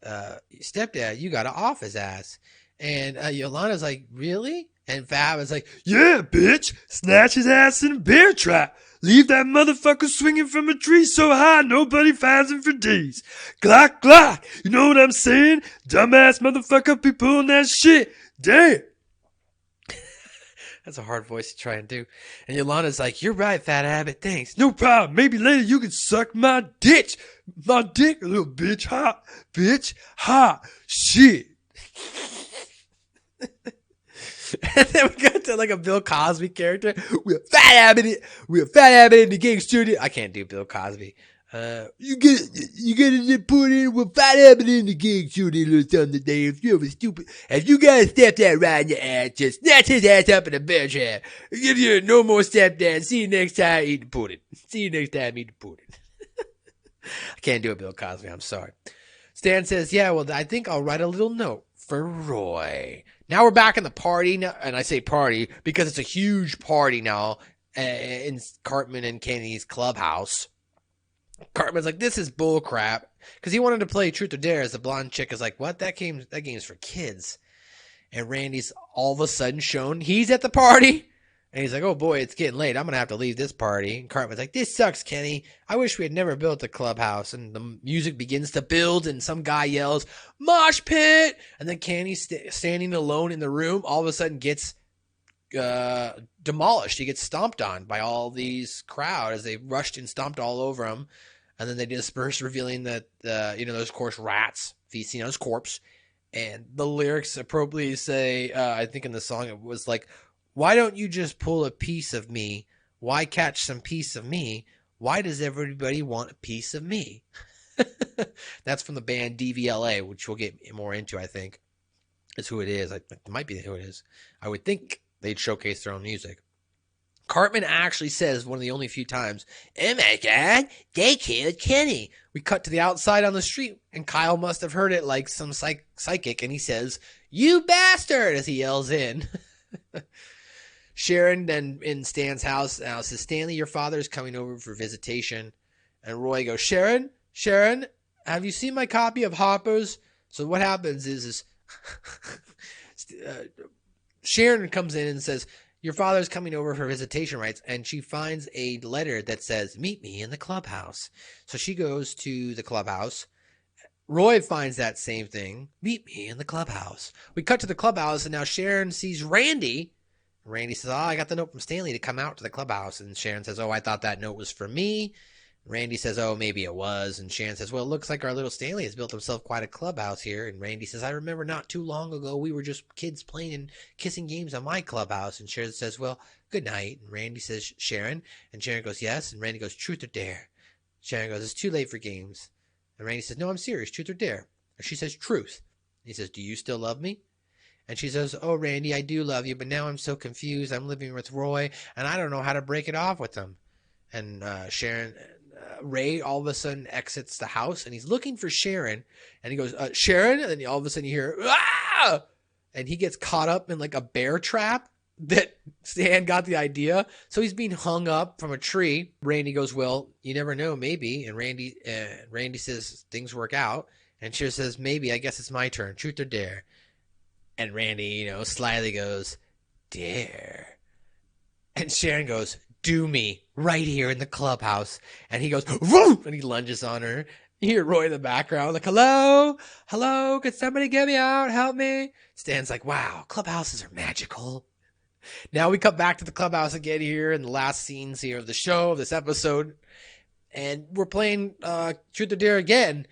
stepdad, you got to off his ass. And Yolana's like, really? And Fab is like, Yeah, bitch. Snatch his ass in a bear trap. Leave that motherfucker swinging from a tree so high nobody finds him for days. Glock, glock. You know what I'm saying? Dumbass motherfucker be pulling that shit. Damn. that's a hard voice to try and do. And Yolana's like, you're right, Fat Abbott, thanks. No problem. Maybe later you can suck my dick. My dick, little bitch. Hot. Bitch. Hot. Shit. And then we got to like a Bill Cosby character. We're Fat Abbott in the gang studio. I can't do Bill Cosby. You get it put in with Fat Abbott in the gang studio or something today. If you're stupid, if you got a stepdad riding your ass, just snatch his ass up in a bear trap. Give you no more stepdad. See you next time, eat the pudding. See you next time, eat the pudding. I can't do a Bill Cosby. I'm sorry. Stan says, yeah, well, I think I'll write a little note for Roy. Now we're back in the party, now, and I say party because it's a huge party now in Cartman and Kenny's clubhouse. Cartman's like, this is bull crap, because he wanted to play Truth or Dare. As the blonde chick is like, what? That game's for kids. And Randy's all of a sudden shown he's at the party. And he's like, oh boy, it's getting late. I'm going to have to leave this party. And Cartman's like, this sucks, Kenny. I wish we had never built the clubhouse. And the music begins to build, and some guy yells, mosh pit. And then Kenny, standing alone in the room, all of a sudden gets demolished. He gets stomped on by all these crowd as they rushed and stomped all over him. And then they disperse, revealing that, those, of course, rats feasting on his corpse. And the lyrics appropriately say, I think in the song, it was like, why don't you just pull a piece of me? Why catch some piece of me? Why does everybody want a piece of me? That's from the band DVLA, which we'll get more into, I think. Is who it is. It might be who it is. I would think they'd showcase their own music. Cartman actually says one of the only few times, oh my God, they killed Kenny. We cut to the outside on the street, and Kyle must have heard it like some psychic, and he says, you bastard, as he yells in. Sharon then in Stan's house now says, Stanley, your father is coming over for visitation. And Roy goes, Sharon, have you seen my copy of Hoppers? So what happens is Sharon comes in and says, your father's coming over for visitation rights. And she finds a letter that says, meet me in the clubhouse. So she goes to the clubhouse. Roy finds that same thing. Meet me in the clubhouse. We cut to the clubhouse, and now Sharon sees Randy. Randy says, I got the note from Stanley to come out to the clubhouse. And Sharon says, I thought that note was for me. Randy says, maybe it was. And Sharon says, well, it looks like our little Stanley has built himself quite a clubhouse here. And Randy says, I remember not too long ago we were just kids playing and kissing games on my clubhouse. And Sharon says, well, good night. And Randy says, Sharon. And Sharon goes, yes. And Randy goes, truth or dare? Sharon goes, it's too late for games. And Randy says, no, I'm serious, truth or dare? And she says, truth. And he says, do you still love me? And she says, oh, Randy, I do love you, but now I'm so confused. I'm living with Roy, and I don't know how to break it off with him. And Ray all of a sudden exits the house, and he's looking for Sharon. And he goes, Sharon? And then all of a sudden you hear, ah! And he gets caught up in like a bear trap that Stan got the idea. So he's being hung up from a tree. Randy goes, well, you never know, maybe. And Randy says, things work out. And Sharon says, maybe, I guess it's my turn, truth or dare? And Randy, slyly goes, dare. And Sharon goes, do me, right here in the clubhouse. And he goes, whoop! And he lunges on her. You hear Roy in the background, like, hello? Hello? Could somebody get me out? Help me? Stan's like, wow, clubhouses are magical. Now we cut back to the clubhouse again here in the last scenes here of the show, of this episode. And we're playing Truth or Dare again.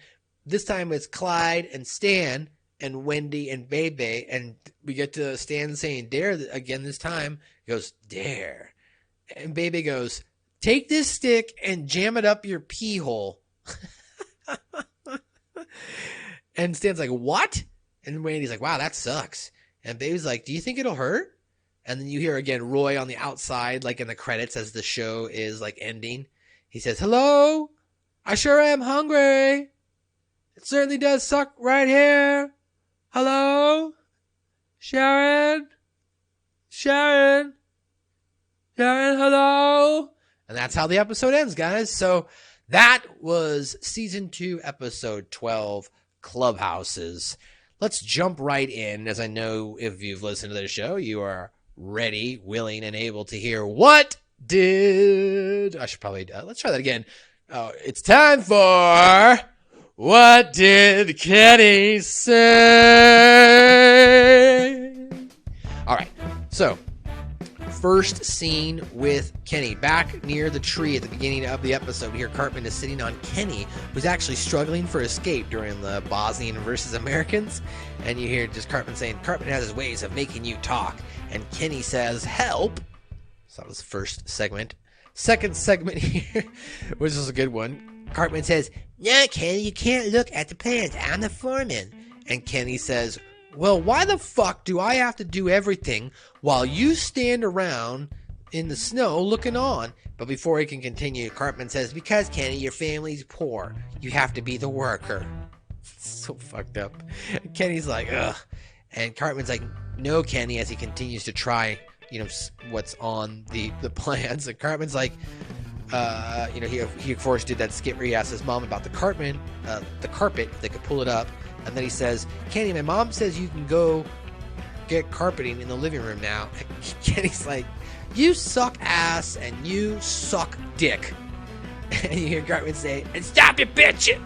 This time it's Clyde and Stan and Wendy and Bebe. And we get to Stan saying dare again this time. He goes, dare. And Bebe goes, take this stick and jam it up your pee hole. And Stan's like, what? And Wendy's like, wow, that sucks. And Bebe's like, do you think it'll hurt? And then you hear again Roy on the outside, like in the credits as the show is like ending. He says, hello, I sure am hungry. It certainly does suck right here. Hello? Sharon? Sharon? Sharon, hello? And that's how the episode ends, guys. So that was season 2, episode 12, Clubhouses. Let's jump right in. As I know if you've listened to the show, you are ready, willing, and able to hear what did... I should probably... let's try that again. It's time for... What did Kenny say? All right. So, first scene with Kenny. Back near the tree at the beginning of the episode, here Cartman is sitting on Kenny, who's actually struggling for escape during the Bosnian versus Americans. And you hear just Cartman saying, Cartman has his ways of making you talk. And Kenny says, help. So that was the first segment. Second segment here, which is a good one. Cartman says, no, Kenny, you can't look at the plans. I'm the foreman. And Kenny says, well, why the fuck do I have to do everything while you stand around in the snow looking on? But before he can continue, Cartman says, because, Kenny, your family's poor. You have to be the worker. So fucked up. And Kenny's like, ugh. And Cartman's like, no, Kenny, as he continues to try, what's on the plans. And Cartman's like, he of course did that skit where he asked his mom about the carpet, if they could pull it up. And then he says, Kenny, my mom says you can go get carpeting in the living room now. And Kenny's like, you suck ass and you suck dick. And you hear Cartman say, and stop your bitching.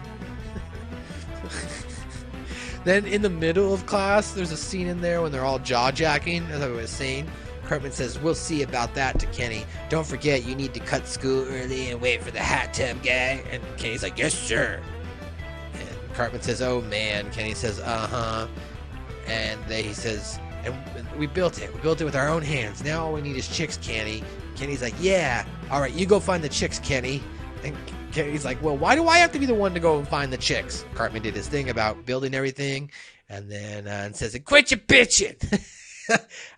Then in the middle of class, there's a scene in there when they're all jaw-jacking, as I was saying. Cartman says, we'll see about that to Kenny. Don't forget, you need to cut school early and wait for the hot tub guy. And Kenny's like, yes, sir. And Cartman says, oh, man. Kenny says, uh-huh. And he says, and we built it. We built it with our own hands. Now all we need is chicks, Kenny. Kenny's like, yeah. All right, you go find the chicks, Kenny. And Kenny's like, well, why do I have to be the one to go and find the chicks? Cartman did his thing about building everything. And then and says, quit your bitching.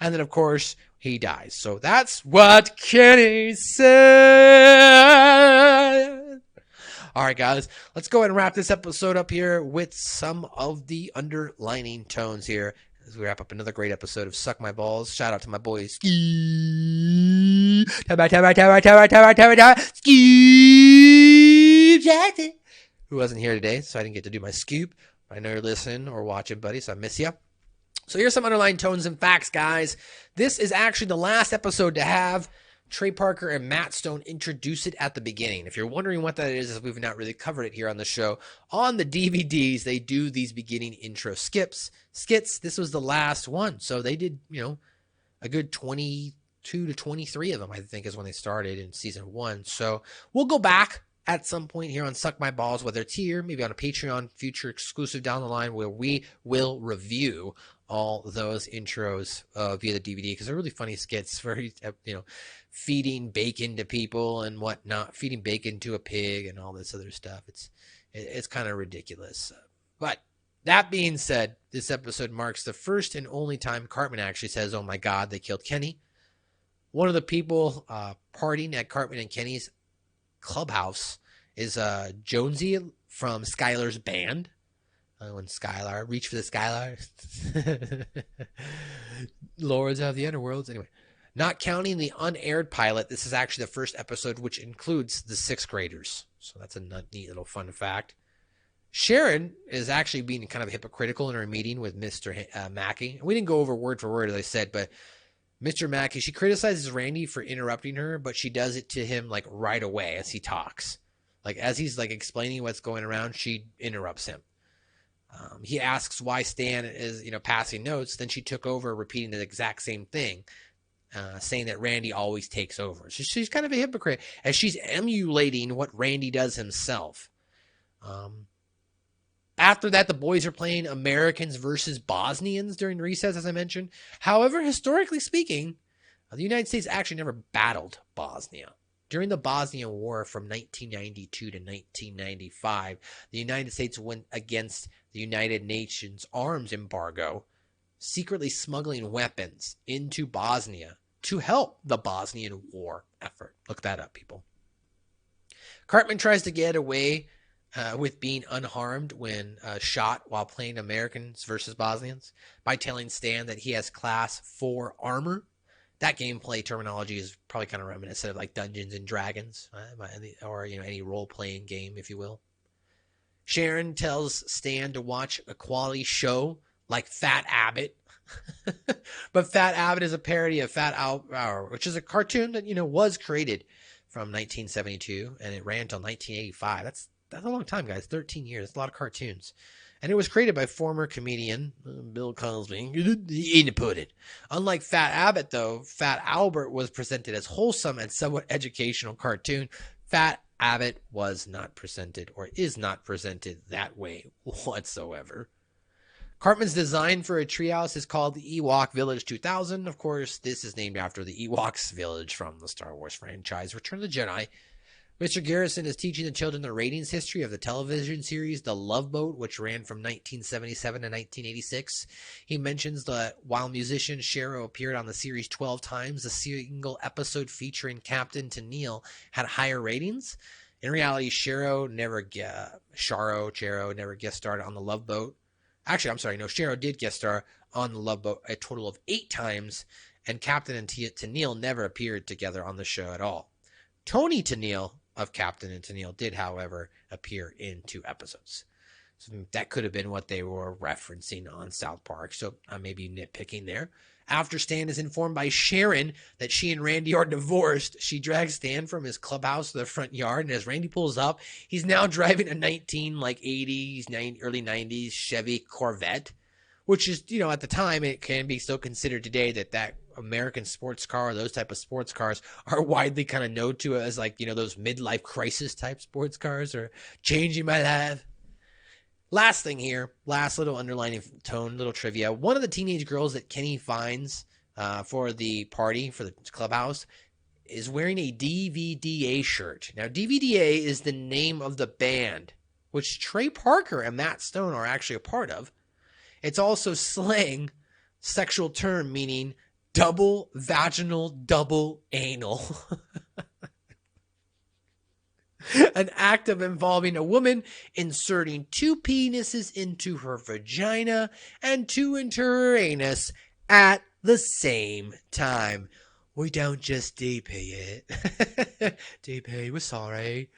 And then, of course, he dies. So that's what Kenny said. All right, guys, let's go ahead and wrap this episode up here with some of the underlining tones here as we wrap up another great episode of Suck My Balls. Shout out to my boys. Ski Jackson, who wasn't here today, so I didn't get to do my scoop. I know you're listening or watching, buddy, so I miss you. So here's some underlying tones and facts, guys. This is actually the last episode to have Trey Parker and Matt Stone introduce it at the beginning. If you're wondering what that is, as we've not really covered it here on the show, on the DVDs, they do these beginning intro skits. This was the last one. So they did, a good 22 to 23 of them, I think, is when they started in season 1. So we'll go back at some point here on Suck My Balls, whether it's here, maybe on a Patreon future exclusive down the line, where we will review all those intros via the DVD, because they're really funny skits, very, feeding bacon to people and whatnot, feeding bacon to a pig and all this other stuff. It's kind of ridiculous. But that being said, this episode marks the first and only time Cartman actually says, oh my God, they killed Kenny. One of the people partying at Cartman and Kenny's clubhouse is Jonesy from Skylar's band. When Skylar, reach for the Skylar. Lords of the Underworlds. Anyway, not counting the unaired pilot, this is actually the first episode which includes the 6th graders. So that's a neat little fun fact. Sharon is actually being kind of hypocritical in her meeting with Mr. Mackey. We didn't go over word for word, as I said, but Mr. Mackey, she criticizes Randy for interrupting her, but she does it to him like right away as he talks. Like as he's like explaining what's going around, she interrupts him. He asks why Stan is, passing notes. Then she took over repeating the exact same thing. saying that Randy always takes over. So she's kind of a hypocrite as she's emulating what Randy does himself. After that, the boys are playing Americans versus Bosnians during recess, as I mentioned. However, historically speaking, the United States actually never battled Bosnia. During the Bosnian War from 1992 to 1995, the United States went against the United Nations arms embargo, secretly smuggling weapons into Bosnia to help the Bosnian War effort. Look that up, people. Cartman tries to get away with being unharmed when shot while playing Americans versus Bosnians by telling Stan that he has class 4 armor. That gameplay terminology is probably kind of reminiscent of like Dungeons and Dragons, or any role-playing game, if you will. Sharon tells Stan to watch a quality show like Fat Abbott, but Fat Abbott is a parody of Fat Albert, which is a cartoon that was created from 1972 and it ran until 1985. That's a long time, guys. 13 years. That's a lot of cartoons. And it was created by former comedian Bill Cosby. He put it. Unlike Fat Abbott, though, Fat Albert was presented as wholesome and somewhat educational cartoon. Fat Abbott was not presented, or is not presented, that way whatsoever. Cartman's design for a treehouse is called the Ewok Village 2000. Of course, this is named after the Ewoks village from the Star Wars franchise Return of the Jedi. Mr. Garrison is teaching the children the ratings history of the television series The Love Boat, which ran from 1977 to 1986. He mentions that while musician Shero appeared on the series 12 times, a single episode featuring Captain Tennille had higher ratings. In reality, Shero never guest starred on The Love Boat. Actually, I'm sorry, no, Shero did guest star on The Love Boat a total of 8 times, and Captain and Tennille never appeared together on the show at all. Tony Tennille of Captain and Tennille did, however, appear in 2 episodes. So that could have been what they were referencing on South Park. So I may be nitpicking there. After Stan is informed by Sharon that she and Randy are divorced, she drags Stan from his clubhouse to the front yard. And as Randy pulls up, he's now driving a 80s, early 90s Chevy Corvette, which is, at the time, it can be still considered today that American sports car, those type of sports cars are widely kind of known to as those midlife crisis type sports cars or changing my life. Last thing here, last little underlining tone, little trivia. One of the teenage girls that Kenny finds for the party, for the clubhouse, is wearing a DVDA shirt. Now, DVDA is the name of the band, which Trey Parker and Matt Stone are actually a part of. It's also slang sexual term meaning double vaginal, double anal. An act of involving a woman inserting 2 penises into her vagina and 2 into her anus at the same time. We don't just DP it. DP, we're sorry.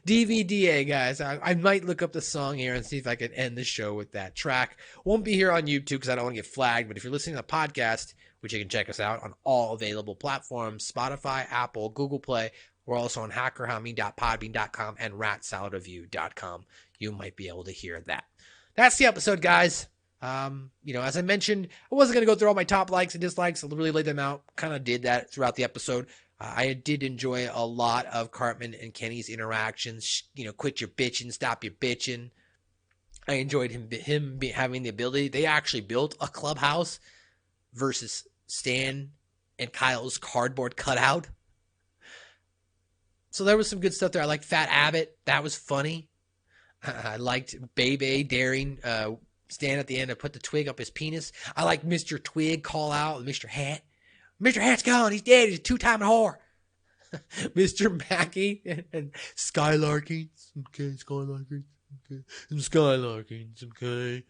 DVDA, guys. I might look up the song here and see if I can end the show with that track. Won't be here on YouTube because I don't want to get flagged, but if you're listening to the podcast, which you can check us out on all available platforms, Spotify, Apple, Google Play. We're also on hackerhowme.podbean.com and ratsaladreview.com. You might be able to hear that. That's the episode, guys. As I mentioned, I wasn't going to go through all my top likes and dislikes. I really laid them out. Kind of did that throughout the episode. I did enjoy a lot of Cartman and Kenny's interactions. Quit your bitching, stop your bitching. I enjoyed him having the ability. They actually built a clubhouse versus Stan and Kyle's cardboard cutout. So there was some good stuff there. I liked Fat Abbott. That was funny. I liked Bebe daring Stan at the end to put the twig up his penis. I liked Mr. Twig call out Mr. Hat. Mr. Hat's gone. He's dead. He's a 2-time whore. Mr. Mackey and Skylarkings. Okay, Skylarkings. Okay. Some Skylarkings. Okay.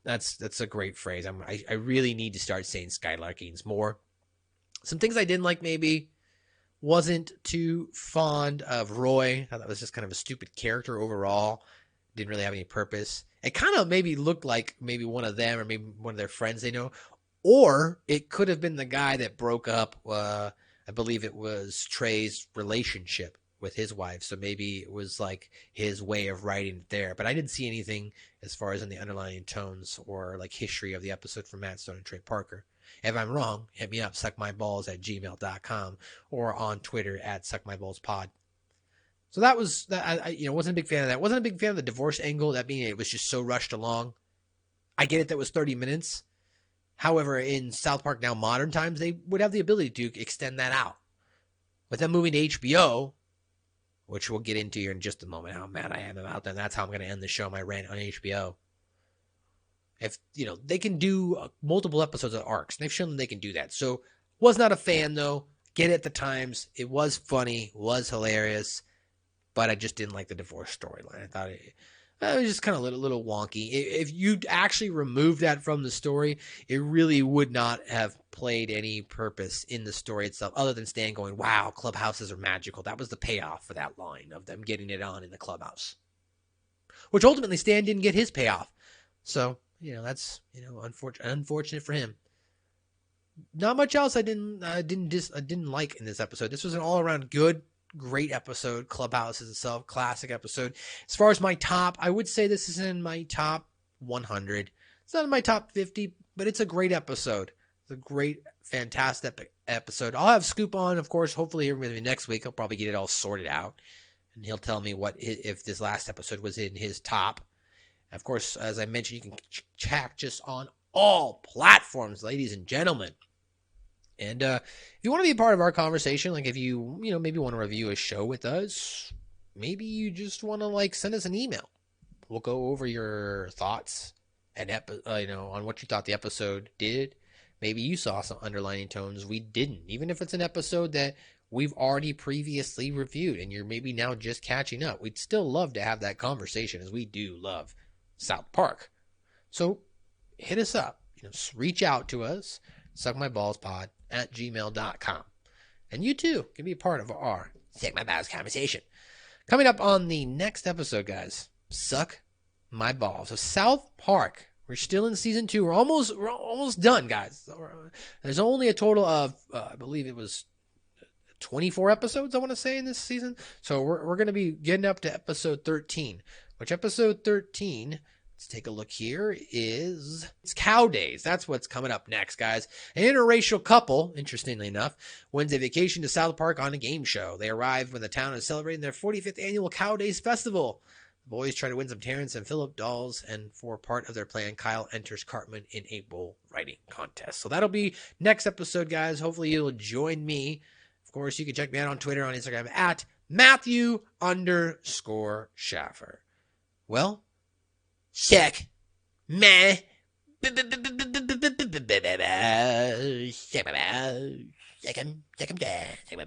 That's a great phrase. I really need to start saying Skylarkings more. Some things I didn't like maybe. Wasn't too fond of Roy. I thought that was just kind of a stupid character overall. Didn't really have any purpose. It kind of maybe looked like maybe one of them or maybe one of their friends they know. Or it could have been the guy that broke up, I believe it was Trey's relationship with his wife. So maybe it was like his way of writing it there. But I didn't see anything as far as in the underlying tones or like history of the episode from Matt Stone and Trey Parker. If I'm wrong, hit me up, suckmyballs@gmail.com, or on Twitter @suckmyballspod. So that was that. I wasn't a big fan of that. Wasn't a big fan of the divorce angle. That being it was just so rushed along. I get it. That was 30 minutes. However, in South Park Now Modern Times, they would have the ability to extend that out. With them moving to HBO, which we'll get into here in just a moment, how mad I am about that. That's how I'm going to end the show, my rant on HBO. If, they can do multiple episodes of arcs. They've shown them they can do that. So, was not a fan, though. Get it at the times. It was funny. Was hilarious. But I just didn't like the divorce storyline. I thought it was just kind of a little wonky. If you actually remove that from the story, it really would not have played any purpose in the story itself, other than Stan going, wow, clubhouses are magical. That was the payoff for that line of them getting it on in the clubhouse. Which ultimately Stan didn't get his payoff. So, that's, unfortunate for him. Not much else I didn't like in this episode. This was an all-around good, great episode. Clubhouse is itself, classic episode. As far as my top, I would say this is in my top 100. It's not in my top 50, but it's a great episode. It's a great, fantastic episode. I'll have Scoop on, of course, hopefully here with me next week. I'll probably get it all sorted out, and he'll tell me if this last episode was in his top. Of course, as I mentioned, you can check just on all platforms, ladies and gentlemen. And if you want to be a part of our conversation, like if you maybe want to review a show with us, maybe you just want to send us an email. We'll go over your thoughts and on what you thought the episode did. Maybe you saw some underlining tones we didn't. Even if it's an episode that we've already previously reviewed and you're maybe now just catching up, we'd still love to have that conversation, as we do love South Park. So hit us up. Reach out to us. suckmyballspod@gmail.com. And you too can be a part of our Suck My Balls conversation. Coming up on the next episode, guys, Suck My Balls. So South Park, we're still in season 2. We're almost done, guys. There's only a total of, I believe it was 24 episodes, I want to say, in this season. So we're going to be getting up to episode 13, which episode 13... let's take a look here. It's Cow Days. That's what's coming up next, guys. An interracial couple, interestingly enough, wins a vacation to South Park on a game show. They arrive when the town is celebrating their 45th annual Cow Days festival. The boys try to win some Terrence and Phillip dolls, and for part of their plan, Kyle enters Cartman in a bull riding contest. So that'll be next episode, guys. Hopefully you'll join me. Of course, you can check me out on Twitter, on Instagram, @Matthew_Schaffer. Well, check my check my